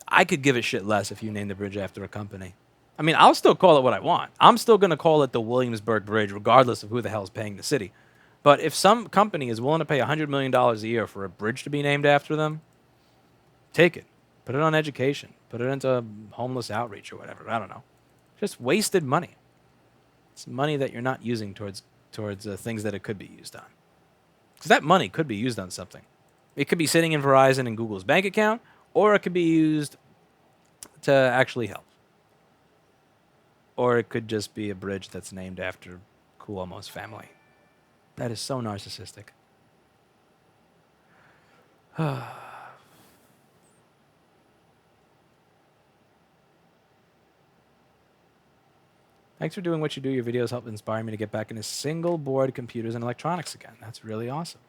I could give a shit less if you named the bridge after a company. I mean, I'll still call it what I want. I'm still going to call it the Williamsburg Bridge, regardless of who the hell is paying the city. But if some company is willing to pay $100 million a year for a bridge to be named after them, take it. Put it on education. Put it into homeless outreach or whatever. I don't know. Just wasted money. It's money that you're not using towards things that it could be used on. Because that money could be used on something. It could be sitting in Verizon and Google's bank account, or it could be used to actually help. Or it could just be a bridge that's named after Cuomo's family. That is so narcissistic. Thanks for doing what you do. Your videos help inspire me to get back into single board computers and electronics again. That's really awesome.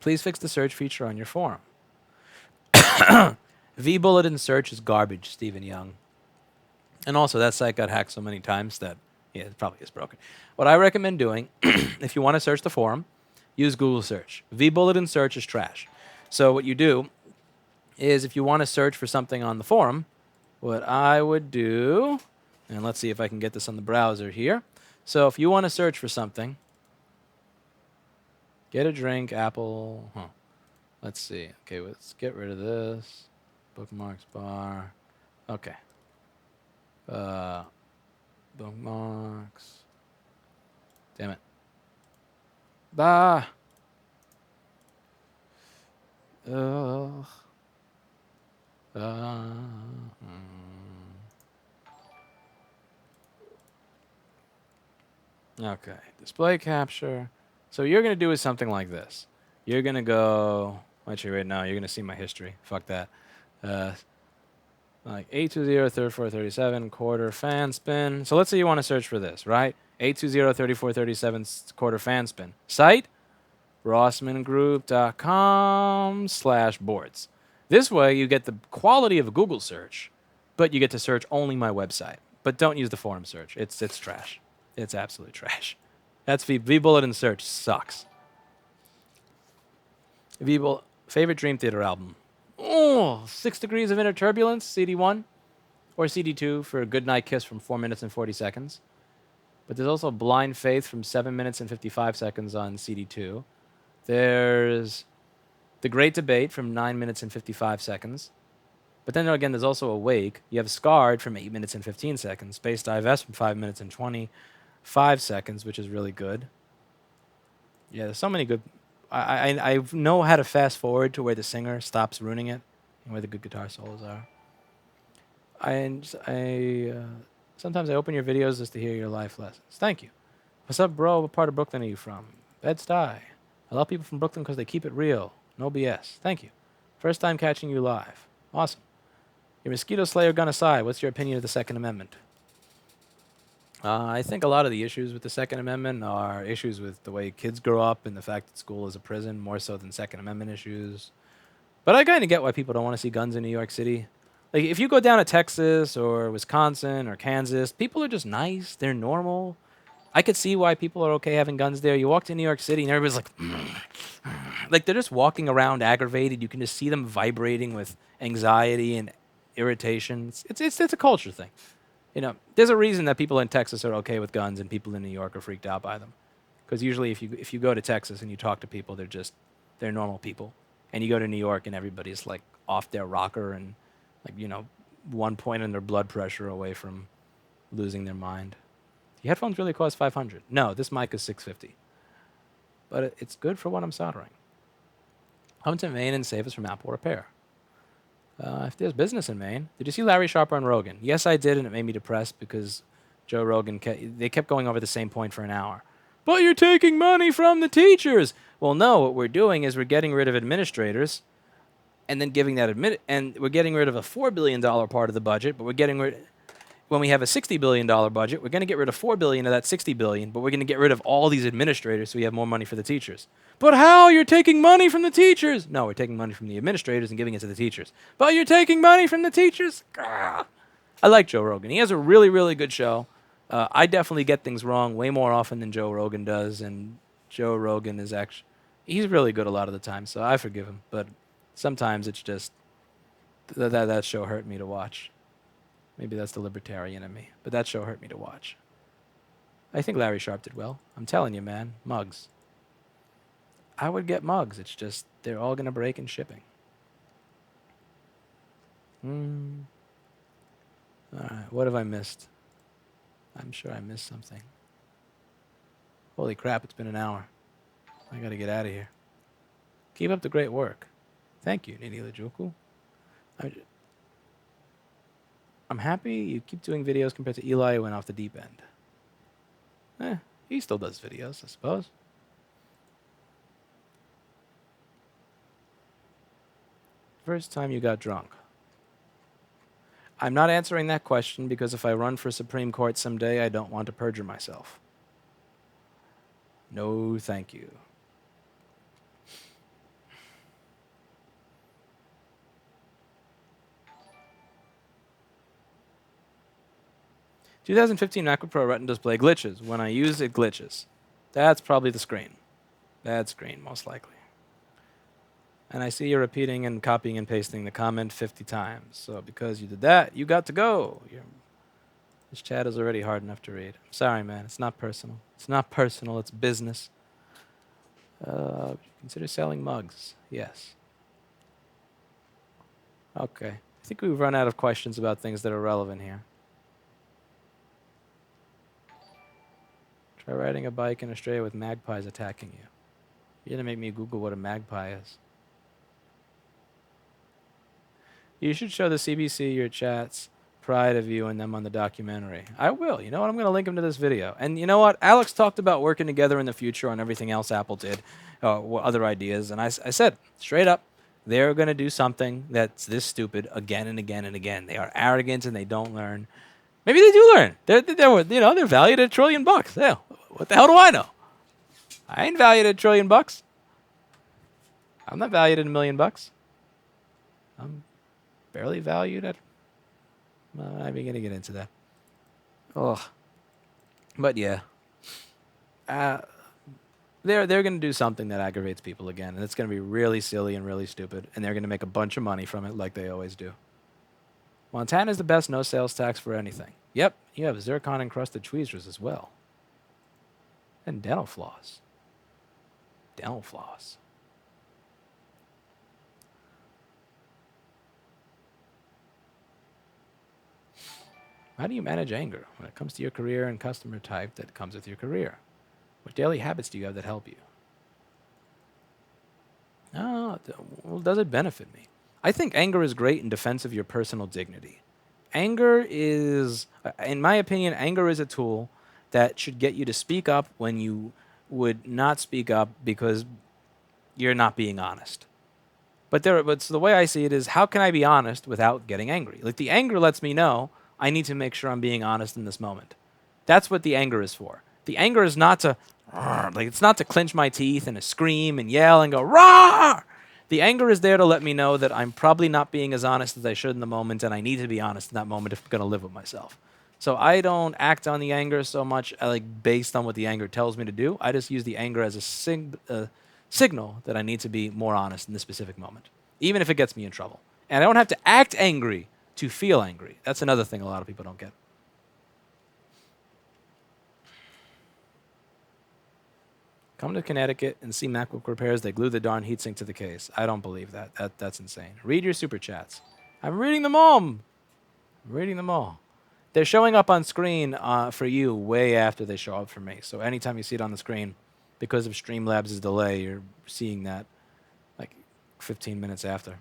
Please fix the search feature on your forum. V-bulletin search is garbage, Stephen Young. And also, that site got hacked so many times that, Yeah, it probably is broken. What I recommend doing, if you want to search the forum, use Google search. vBulletin search is trash. So what you do is if you want to search for something on the forum, what I would do, and let's see if I can get this on the browser here. So if you want to search for something, get a drink, Apple. Let's see. Okay, let's get rid of this. Bookmarks bar. Okay. Bookmarks. Damn it. Bah. Ugh. Okay, display capture. So what you're going to do is something like this. You're going to go, actually right now, you're going to see my history. Fuck that. Like 820, 34, 37, quarter fan spin. So let's say you want to search for this, right? 820, 34, 37, quarter fan spin. Site, rossmanngroup.com/boards. This way you get the quality of a Google search, but you get to search only my website. But don't use the forum search. It's trash. It's absolute trash. That's vBulletin search sucks. Favorite Dream Theater album. Oh, 6 Degrees of Inner Turbulence, CD1, or CD2 for a Good Night Kiss from 4 minutes and 40 seconds. But there's also Blind Faith from 7 minutes and 55 seconds on CD2. There's The Great Debate from 9 minutes and 55 seconds. But then again, there's also Awake. You have Scarred from 8 minutes and 15 seconds. Space Divest from 5 minutes and 25 seconds, which is really good. Yeah, there's so many good. I know how to fast forward to where the singer stops ruining it and where the good guitar solos are. Sometimes I open your videos just to hear your life lessons. Thank you. What's up, bro? What part of Brooklyn are you from? Bed-Stuy. I love people from Brooklyn because they keep it real. No BS. Thank you. First time catching you live. Awesome. Your mosquito slayer gun aside, what's your opinion of the Second Amendment? I think a lot of the issues with the Second Amendment are issues with the way kids grow up and the fact that school is a prison, more so than Second Amendment issues. But I kind of get why people don't want to see guns in New York City. Like, if you go down to Texas or Wisconsin or Kansas, people are just nice. They're normal. I could see why people are okay having guns there. You walk to New York City and everybody's like they're just walking around aggravated. You can just see them vibrating with anxiety and irritation. It's a culture thing. You know, there's a reason that people in Texas are okay with guns and people in New York are freaked out by them. Because usually if you go to Texas and you talk to people, they're normal people. And you go to New York and everybody's like off their rocker and like, 1 point in their blood pressure away from losing their mind. The headphones really cost $500. No, this mic is $650. But it's good for what I'm soldering. Come to Maine and save us from Apple Repair. If there's business in Maine. Did you see Larry Sharper on Rogan? Yes, I did, and it made me depressed because Joe Rogan, they kept going over the same point for an hour. But you're taking money from the teachers. Well, no, what we're doing is we're getting rid of administrators and then giving that and we're getting rid of a $4 billion part of the budget, but when we have a $60 billion budget, we're going to get rid of $4 billion of that $60 billion, but we're going to get rid of all these administrators so we have more money for the teachers. But how? You're taking money from the teachers. No, we're taking money from the administrators and giving it to the teachers. But you're taking money from the teachers? Grr. I like Joe Rogan. He has a really, really good show. I definitely get things wrong way more often than Joe Rogan does, and Joe Rogan is he's really good a lot of the time, so I forgive him. But sometimes it's just that show hurt me to watch. Maybe that's the libertarian in me, but that show hurt me to watch. I think Larry Sharp did well. I'm telling you, man, mugs. I would get mugs. It's just they're all going to break in shipping. All right, what have I missed? I'm sure I missed something. Holy crap, it's been an hour. I got to get out of here. Keep up the great work. Thank you, Nini Lajuku. I'm happy you keep doing videos compared to Eli who went off the deep end. He still does videos, I suppose. First time you got drunk. I'm not answering that question because if I run for Supreme Court someday, I don't want to perjure myself. No, thank you. 2015 MacBook Pro Retina display glitches. When I use it, glitches. That's probably the screen. Bad screen, most likely. And I see you're repeating and copying and pasting the comment 50 times. So because you did that, you got to go. This chat is already hard enough to read. I'm sorry, man. It's not personal. It's not personal. It's business. Consider selling mugs. Yes. Okay. I think we've run out of questions about things that are relevant here. Try riding a bike in Australia with magpies attacking you. You're going to make me Google what a magpie is. You should show the CBC your chats. Pride of you and them on the documentary. I will. You know what? I'm going to link them to this video. And you know what? Alex talked about working together in the future on everything else Apple did, other ideas. And I said, straight up, they're going to do something that's this stupid again and again and again. They are arrogant and they don't learn. Maybe they do learn. They're valued at $1 trillion. Yeah. What the hell do I know? I ain't valued at $1 trillion. I'm not valued at $1 million. I'm barely valued at. I'm not even going to get into that. Oh, but yeah, they're going to do something that aggravates people again, and it's going to be really silly and really stupid, and they're going to make a bunch of money from it like they always do. Montana is the best no sales tax for anything. Yep, you have zircon encrusted tweezers as well, and dental floss. Dental floss. How do you manage anger when it comes to your career and customer type that comes with your career? What daily habits do you have that help you? Well, does it benefit me? I think anger is great in defense of your personal dignity. Anger is, in my opinion, anger is a tool that should get you to speak up when you would not speak up because you're not being honest. But so the way I see it is, how can I be honest without getting angry? Like, the anger lets me know I need to make sure I'm being honest in this moment. That's what the anger is for. The anger is not to, it's not to clench my teeth and to scream and yell and go, rah! The anger is there to let me know that I'm probably not being as honest as I should in the moment, and I need to be honest in that moment if I'm going to live with myself. So I don't act on the anger so much based on what the anger tells me to do. I just use the anger as a signal that I need to be more honest in this specific moment, even if it gets me in trouble. And I don't have to act angry to feel angry. That's another thing a lot of people don't get. Come to Connecticut and see MacBook repairs. They glue the darn heatsink to the case. I don't believe that. That's insane. Read your super chats. I'm reading them all. I'm reading them all. They're showing up on screen for you way after they show up for me. So anytime you see it on the screen, because of Streamlabs' delay, you're seeing that like 15 minutes after.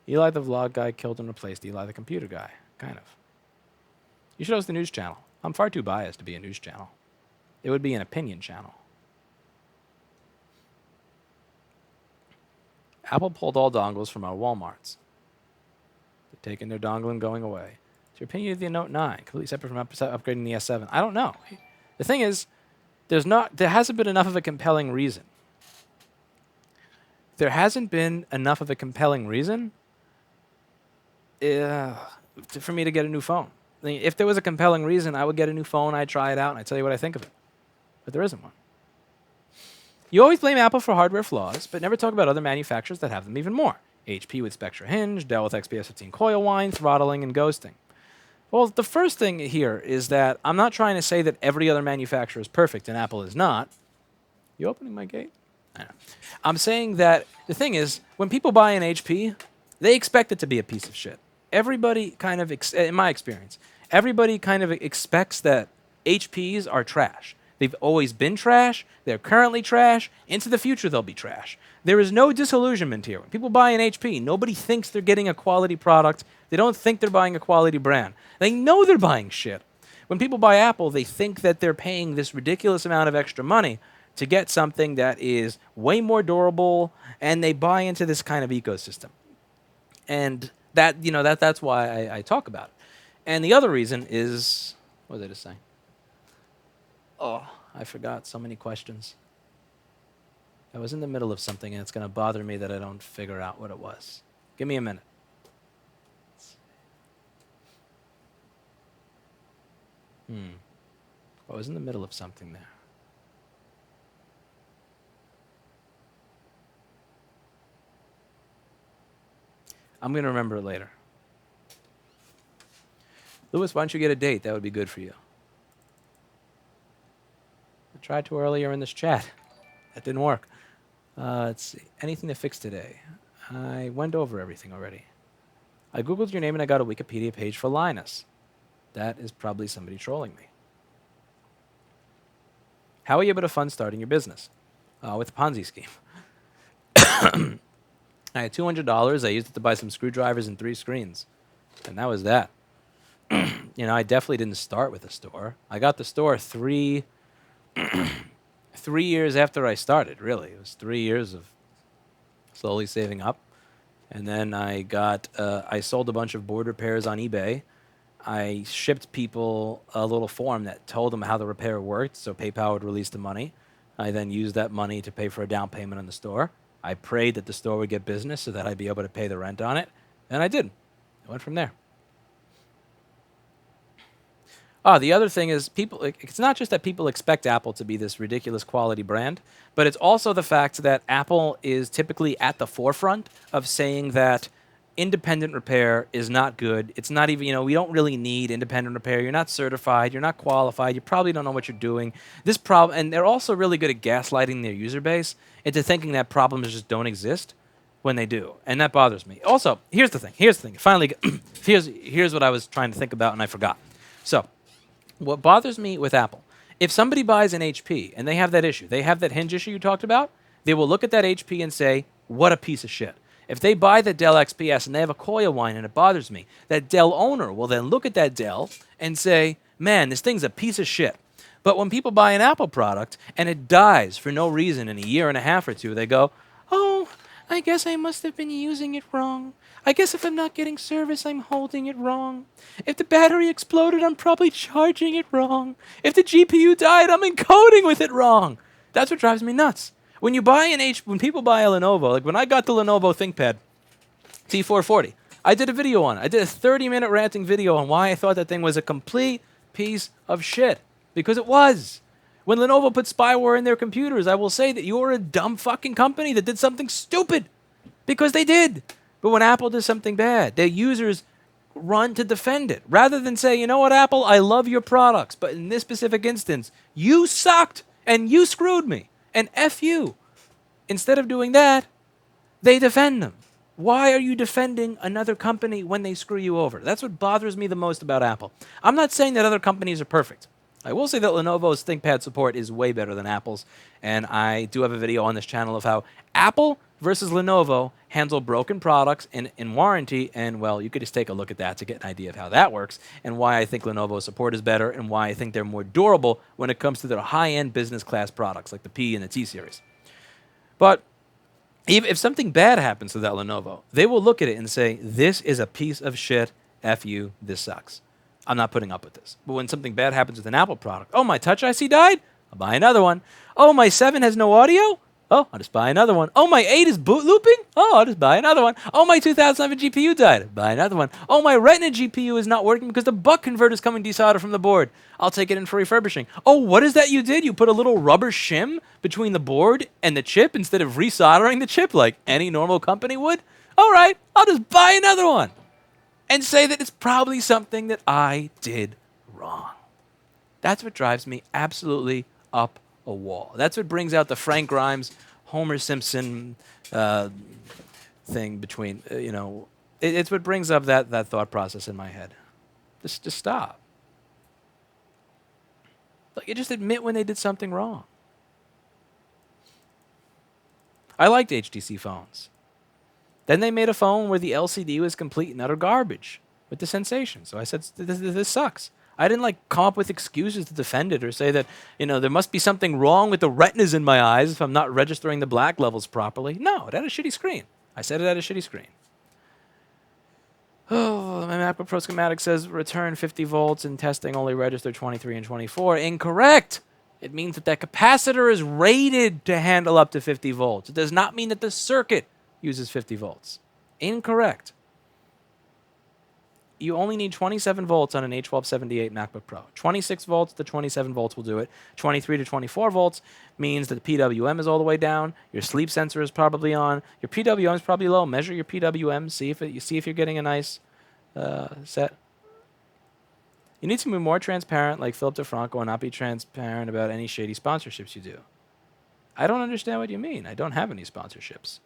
Eli the vlog guy killed and replaced Eli the computer guy. Kind of. You should host a news channel. I'm far too biased to be a news channel. It would be an opinion channel. Apple pulled all dongles from our Walmarts. They're taking their dongle and going away. What's your opinion of the Note 9? Completely separate from upgrading the S7. I don't know. The thing is, there hasn't been enough of a compelling reason. There hasn't been enough of a compelling reason for me to get a new phone. I mean, if there was a compelling reason, I would get a new phone, I'd try it out, and I'd tell you what I think of it. But there isn't one. You always blame Apple for hardware flaws, but never talk about other manufacturers that have them even more. HP with Spectra Hinge, Dell with XPS 15 coil whine, throttling, and ghosting. Well, the first thing here is that I'm not trying to say that every other manufacturer is perfect and Apple is not. You opening my gate? I know. I'm saying that the thing is, when people buy an HP, they expect it to be a piece of shit. Everybody kind of, in my experience, everybody kind of expects that HPs are trash. They've always been trash, they're currently trash, into the future they'll be trash. There is no disillusionment here. When people buy an HP, nobody thinks they're getting a quality product. They don't think they're buying a quality brand. They know they're buying shit. When people buy Apple, they think that they're paying this ridiculous amount of extra money to get something that is way more durable, and they buy into this kind of ecosystem. And that's why I talk about it. And the other reason is, what was I just saying? Oh, I forgot so many questions. I was in the middle of something, and it's going to bother me that I don't figure out what it was. Give me a minute. I was in the middle of something there. I'm going to remember it later. Louis, why don't you get a date? That would be good for you. I tried to earlier in this chat. That didn't work. Let's see. Anything to fix today? I went over everything already. I Googled your name and I got a Wikipedia page for Linus. That is probably somebody trolling me. How are you able to fund starting your business? With a Ponzi scheme. I had $200. I used it to buy some screwdrivers and 3 screens. And that was that. You know, I definitely didn't start with a store. I got the store 3 years after I started, really. It was 3 years of slowly saving up. And then I sold a bunch of board repairs on eBay. I shipped people a little form that told them how the repair worked, so PayPal would release the money. I then used that money to pay for a down payment on the store. I prayed that the store would get business so that I'd be able to pay the rent on it, and I did. I went from there. The other thing is it's not just that people expect Apple to be this ridiculous quality brand, but it's also the fact that Apple is typically at the forefront of saying that independent repair is not good. It's not even, we don't really need independent repair. You're not certified. You're not qualified. You probably don't know what you're doing. And they're also really good at gaslighting their user base into thinking that problems just don't exist when they do. And that bothers me. Also, here's the thing. Finally, here's what I was trying to think about and I forgot. So, what bothers me with Apple, if somebody buys an HP and they have that issue, they have that hinge issue you talked about, they will look at that HP and say, what a piece of shit. If they buy the Dell XPS and they have a coil whine and it bothers me, that Dell owner will then look at that Dell and say, man, this thing's a piece of shit. But when people buy an Apple product and it dies for no reason in a year and a half or two, they go, oh, I guess I must have been using it wrong. I guess if I'm not getting service, I'm holding it wrong. If the battery exploded, I'm probably charging it wrong. If the GPU died, I'm encoding with it wrong. That's what drives me nuts. When you buy when people buy a Lenovo, like when I got the Lenovo ThinkPad T440, I did a video on it. I did a 30-minute ranting video on why I thought that thing was a complete piece of shit. Because it was. When Lenovo put spyware in their computers, I will say that you're a dumb fucking company that did something stupid. Because they did. But when Apple does something bad, their users run to defend it. Rather than say, you know what, Apple, I love your products, but in this specific instance, you sucked and you screwed me. And F you. Instead of doing that, they defend them. Why are you defending another company when they screw you over? That's what bothers me the most about Apple. I'm not saying that other companies are perfect. I will say that Lenovo's ThinkPad support is way better than Apple's, and I do have a video on this channel of how Apple versus Lenovo handle broken products in warranty, and, well, you could just take a look at that to get an idea of how that works, and why I think Lenovo's support is better, and why I think they're more durable when it comes to their high-end business-class products, like the P and the T series. But even if something bad happens to that Lenovo, they will look at it and say, this is a piece of shit, F you, this sucks. I'm not putting up with this. But when something bad happens with an Apple product, oh, my Touch IC died? I'll buy another one. Oh, my 7 has no audio? Oh, I'll just buy another one. Oh, my 8 is boot looping? Oh, I'll just buy another one. Oh, my 2011 GPU died. I'll buy another one. Oh, my Retina GPU is not working because the buck converter is coming desoldered from the board. I'll take it in for refurbishing. Oh, what is that you did? You put a little rubber shim between the board and the chip instead of resoldering the chip like any normal company would? All right, I'll just buy another one. And say that it's probably something that I did wrong. That's what drives me absolutely up a wall. That's what brings out the Frank Grimes, Homer Simpson thing between, it's what brings up that thought process in my head. Just stop. Like, you just admit when they did something wrong. I liked HTC phones. Then they made a phone where the LCD was complete and utter garbage with the Sensation. So I said, this sucks. I didn't come up with excuses to defend it or say that, there must be something wrong with the retinas in my eyes if I'm not registering the black levels properly. No, it had a shitty screen. I said it had a shitty screen. Oh, my MacBook Pro schematic says return 50 volts and testing only registered 23 and 24. Incorrect. It means that capacitor is rated to handle up to 50 volts. It does not mean that the circuit uses 50 volts. Incorrect. you only need 27 volts on an A1278 MacBook Pro. 26 volts to 27 volts will do it. 23 to 24 volts means that the PWM is all the way down. Your sleep sensor is probably on. Your PWM is probably low. Measure your PWM. See if you're getting a nice set. You need to be more transparent like Philip DeFranco and not be transparent about any shady sponsorships you do. I don't understand what you mean. I don't have any sponsorships.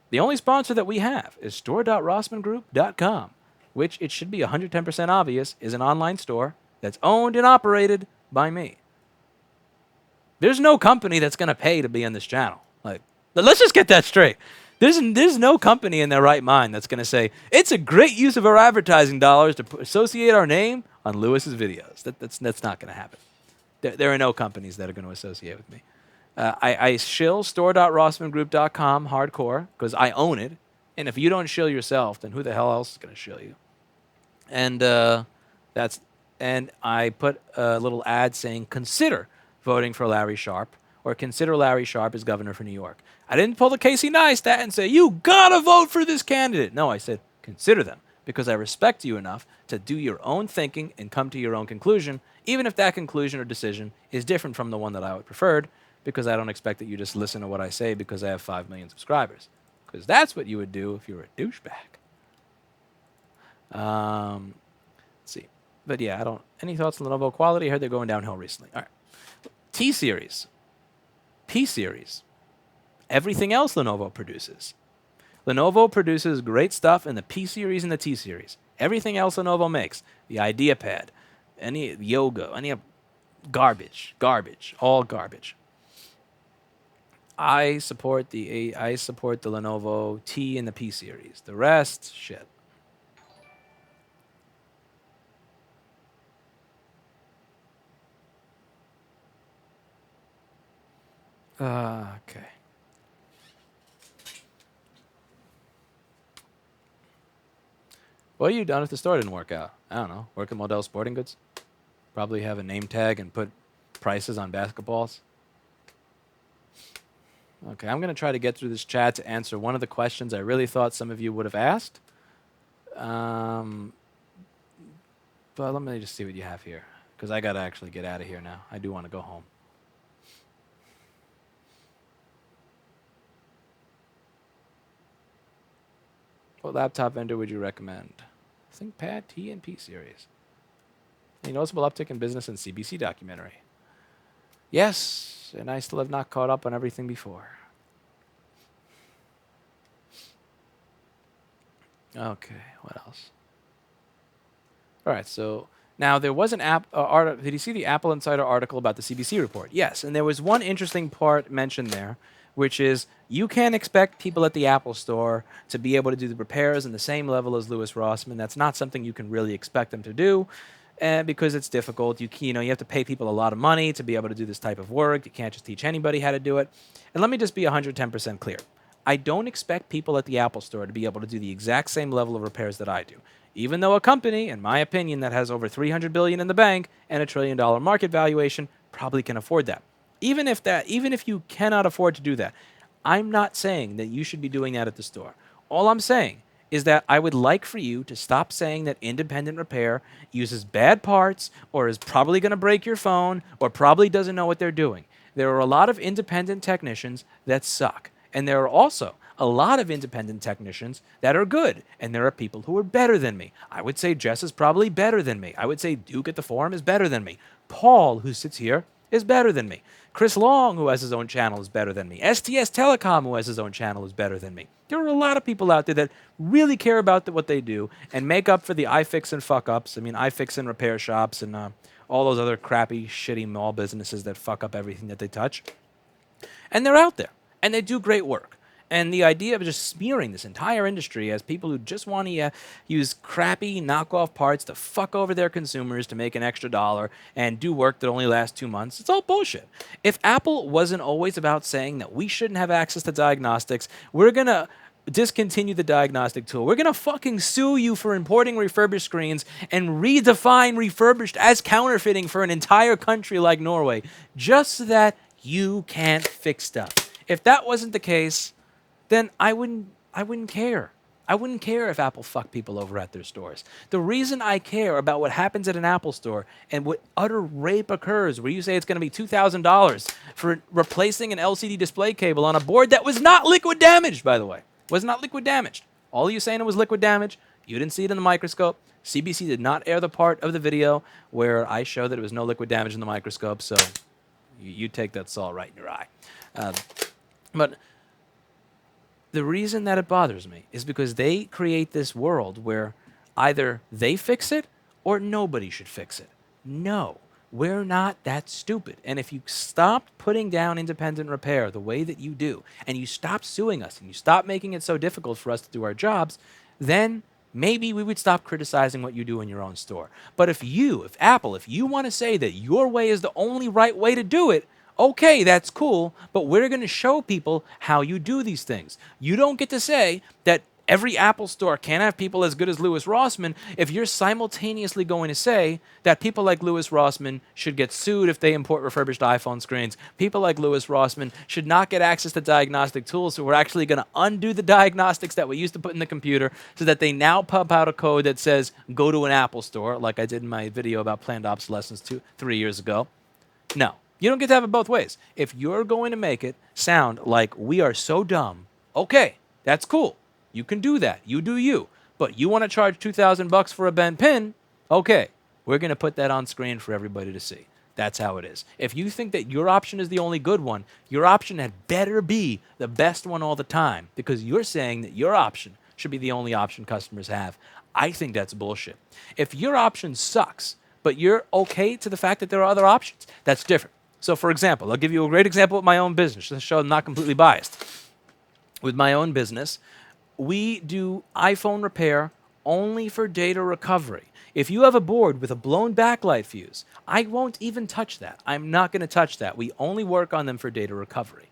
The only sponsor that we have is store.rossmanngroup.com, which it should be 110% obvious is an online store that's owned and operated by me. There's no company that's going to pay to be on this channel. Like, let's just get that straight. There's no company in their right mind that's going to say, it's a great use of our advertising dollars to associate our name on Lewis's videos. That's not going to happen. There are no companies that are going to associate with me. I shill store.rossmanngroup.com hardcore because I own it. And if you don't shill yourself, then who the hell else is going to shill you? And and I put a little ad saying, consider voting for Larry Sharpe or consider Larry Sharpe as governor for New York. I didn't pull the Casey Neistat and say, you got to vote for this candidate. No, I said, consider them because I respect you enough to do your own thinking and come to your own conclusion, even if that conclusion or decision is different from the one that I would preferred, because I don't expect that you just listen to what I say because I have 5 million subscribers. Because that's what you would do if you were a douchebag. Let's see. But yeah, I don't... Any thoughts on Lenovo quality? I heard they're going downhill recently. All right. T-Series. P-Series. Everything else Lenovo produces. Lenovo produces great stuff in the P-Series and the T-Series. Everything else Lenovo makes. The IdeaPad. Any Yoga. Any garbage. Garbage. All garbage. I support the Lenovo T and the P series. The rest, shit. Okay. What are you done if the store didn't work out? I don't know. Work at Model Sporting Goods? Probably have a name tag and put prices on basketballs. Okay, I'm going to try to get through this chat to answer one of the questions I really thought some of you would have asked. But let me just see what you have here, because I got to actually get out of here now. I do want to go home. What laptop vendor would you recommend? ThinkPad T and P series. Any noticeable uptick in business in CBC documentary? Yes, and I still have not caught up on everything before. Okay, what else? All right, so now there was an article. Did you see the Apple Insider article about the CBC report? Yes, and there was one interesting part mentioned there, which is you can't expect people at the Apple Store to be able to do the repairs in the same level as Louis Rossmann. That's not something you can really expect them to do. Because it's difficult. You have to pay people a lot of money to be able to do this type of work. You can't just teach anybody how to do it. And let me just be 110% clear. I don't expect people at the Apple Store to be able to do the exact same level of repairs that I do. Even though a company, in my opinion, that has over $300 billion in the bank and $1 trillion market valuation probably can afford that. Even if you cannot afford to do that, I'm not saying that you should be doing that at the store. All I'm saying is that I would like for you to stop saying that independent repair uses bad parts or is probably going to break your phone or probably doesn't know what they're doing. There are a lot of independent technicians that suck. And there are also a lot of independent technicians that are good. And there are people who are better than me. I would say Jess is probably better than me. I would say Duke at the forum is better than me. Paul, who sits here, is better than me. Chris Long, who has his own channel, is better than me. STS Telecom, who has his own channel, is better than me. There are a lot of people out there that really care about what they do and make up for the iFix and fuck-ups. I mean, iFix and repair shops and all those other crappy, shitty mall businesses that fuck up everything that they touch. And they're out there, and they do great work. And the idea of just smearing this entire industry as people who just want to use crappy knockoff parts to fuck over their consumers to make an extra dollar and do work that only lasts 2 months, it's all bullshit. If Apple wasn't always about saying that we shouldn't have access to diagnostics, we're going to discontinue the diagnostic tool. We're going to fucking sue you for importing refurbished screens and redefine refurbished as counterfeiting for an entire country like Norway just so that you can't fix stuff. If that wasn't the case, then I wouldn't care. I wouldn't care if Apple fucked people over at their stores. The reason I care about what happens at an Apple store and what utter rape occurs where you say it's going to be $2,000 for replacing an LCD display cable on a board that was not liquid damaged, by the way. Was not liquid damaged. All you saying it was liquid damage. You didn't see it in the microscope. CBC did not air the part of the video where I show that it was no liquid damage in the microscope, so you take that saw right in your eye. But the reason that it bothers me is because they create this world where either they fix it or nobody should fix it. No, we're not that stupid. And if you stop putting down independent repair the way that you do, and you stop suing us, and you stop making it so difficult for us to do our jobs, then maybe we would stop criticizing what you do in your own store. But if Apple, if you want to say that your way is the only right way to do it, okay, that's cool, but we're going to show people how you do these things. You don't get to say that every Apple store can't have people as good as Louis Rossmann if you're simultaneously going to say that people like Louis Rossmann should get sued if they import refurbished iPhone screens. People like Louis Rossmann should not get access to diagnostic tools, so we're actually going to undo the diagnostics that we used to put in the computer so that they now pump out a code that says, go to an Apple store, like I did in my video about planned obsolescence 3 years ago. No. You don't get to have it both ways. If you're going to make it sound like we are so dumb, okay, that's cool. You can do that. You do you. But you want to charge $2,000 for a bent pin? Okay, we're going to put that on screen for everybody to see. That's how it is. If you think that your option is the only good one, your option had better be the best one all the time because you're saying that your option should be the only option customers have. I think that's bullshit. If your option sucks, but you're okay to the fact that there are other options, that's different. So, for example, I'll give you a great example with my own business to show I'm not completely biased. With my own business, we do iPhone repair only for data recovery. If you have a board with a blown backlight fuse, I won't even touch that. I'm not going to touch that. We only work on them for data recovery.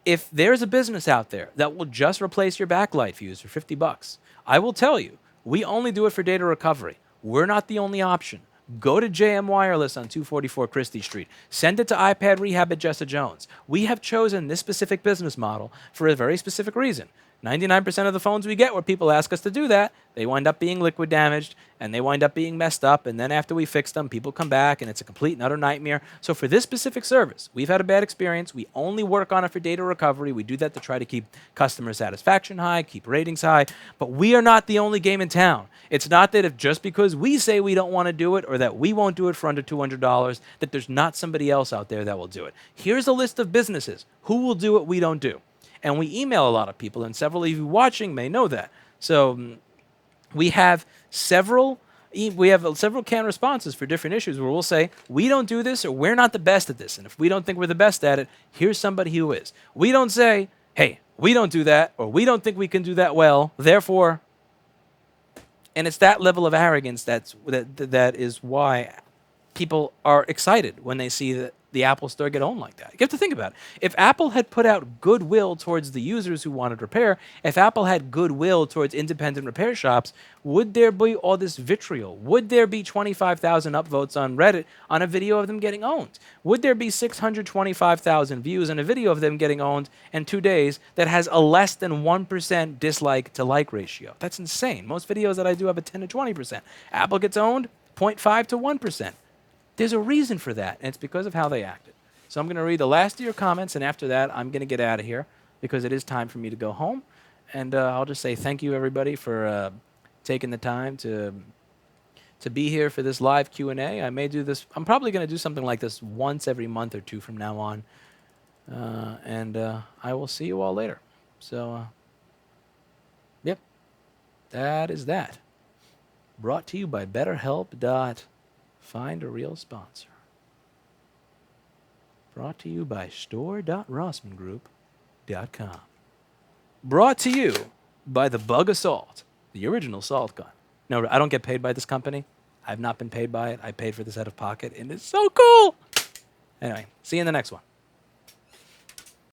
If there's a business out there that will just replace your backlight fuse for $50, I will tell you, we only do it for data recovery. We're not the only option. Go to JM Wireless on 244 Christie Street. Send it to iPad Rehab at Jessa Jones. We have chosen this specific business model for a very specific reason. 99% of the phones we get where people ask us to do that, they wind up being liquid damaged, and they wind up being messed up, and then after we fix them, people come back, and it's a complete and utter nightmare. So for this specific service, we've had a bad experience. We only work on it for data recovery. We do that to try to keep customer satisfaction high, keep ratings high, but we are not the only game in town. It's not that if just because we say we don't want to do it or that we won't do it for under $200, that there's not somebody else out there that will do it. Here's a list of businesses who will do what we don't do. And we email a lot of people, and several of you watching may know that. So we have several canned responses for different issues where we'll say, we don't do this or we're not the best at this. And if we don't think we're the best at it, here's somebody who is. We don't say, hey, we don't do that or we don't think we can do that well, therefore. And it's that level of arrogance that is why people are excited when they see the Apple Store get owned like that. You have to think about it. If Apple had put out goodwill towards the users who wanted repair, if Apple had goodwill towards independent repair shops, would there be all this vitriol? Would there be 25,000 upvotes on Reddit on a video of them getting owned? Would there be 625,000 views on a video of them getting owned in 2 days that has a less than 1% dislike to like ratio? That's insane. Most videos that I do have a 10 to 20%. Apple gets owned 0.5 to 1%. There's a reason for that, and it's because of how they acted. So I'm going to read the last of your comments, and after that, I'm going to get out of here because it is time for me to go home. And I'll just say thank you, everybody, for taking the time to be here for this live Q&A. I may do this. I'm probably going to do something like this once every month or two from now on. And I will see you all later. So, yep, that is that. Brought to you by BetterHelp. Find a real sponsor. Brought to you by store.rossmanngroup.com. Brought to you by the Bug Assault, the original salt gun. No, I don't get paid by this company. I've not been paid by it. I paid for this out of pocket, and it's so cool. Anyway, see you in the next one.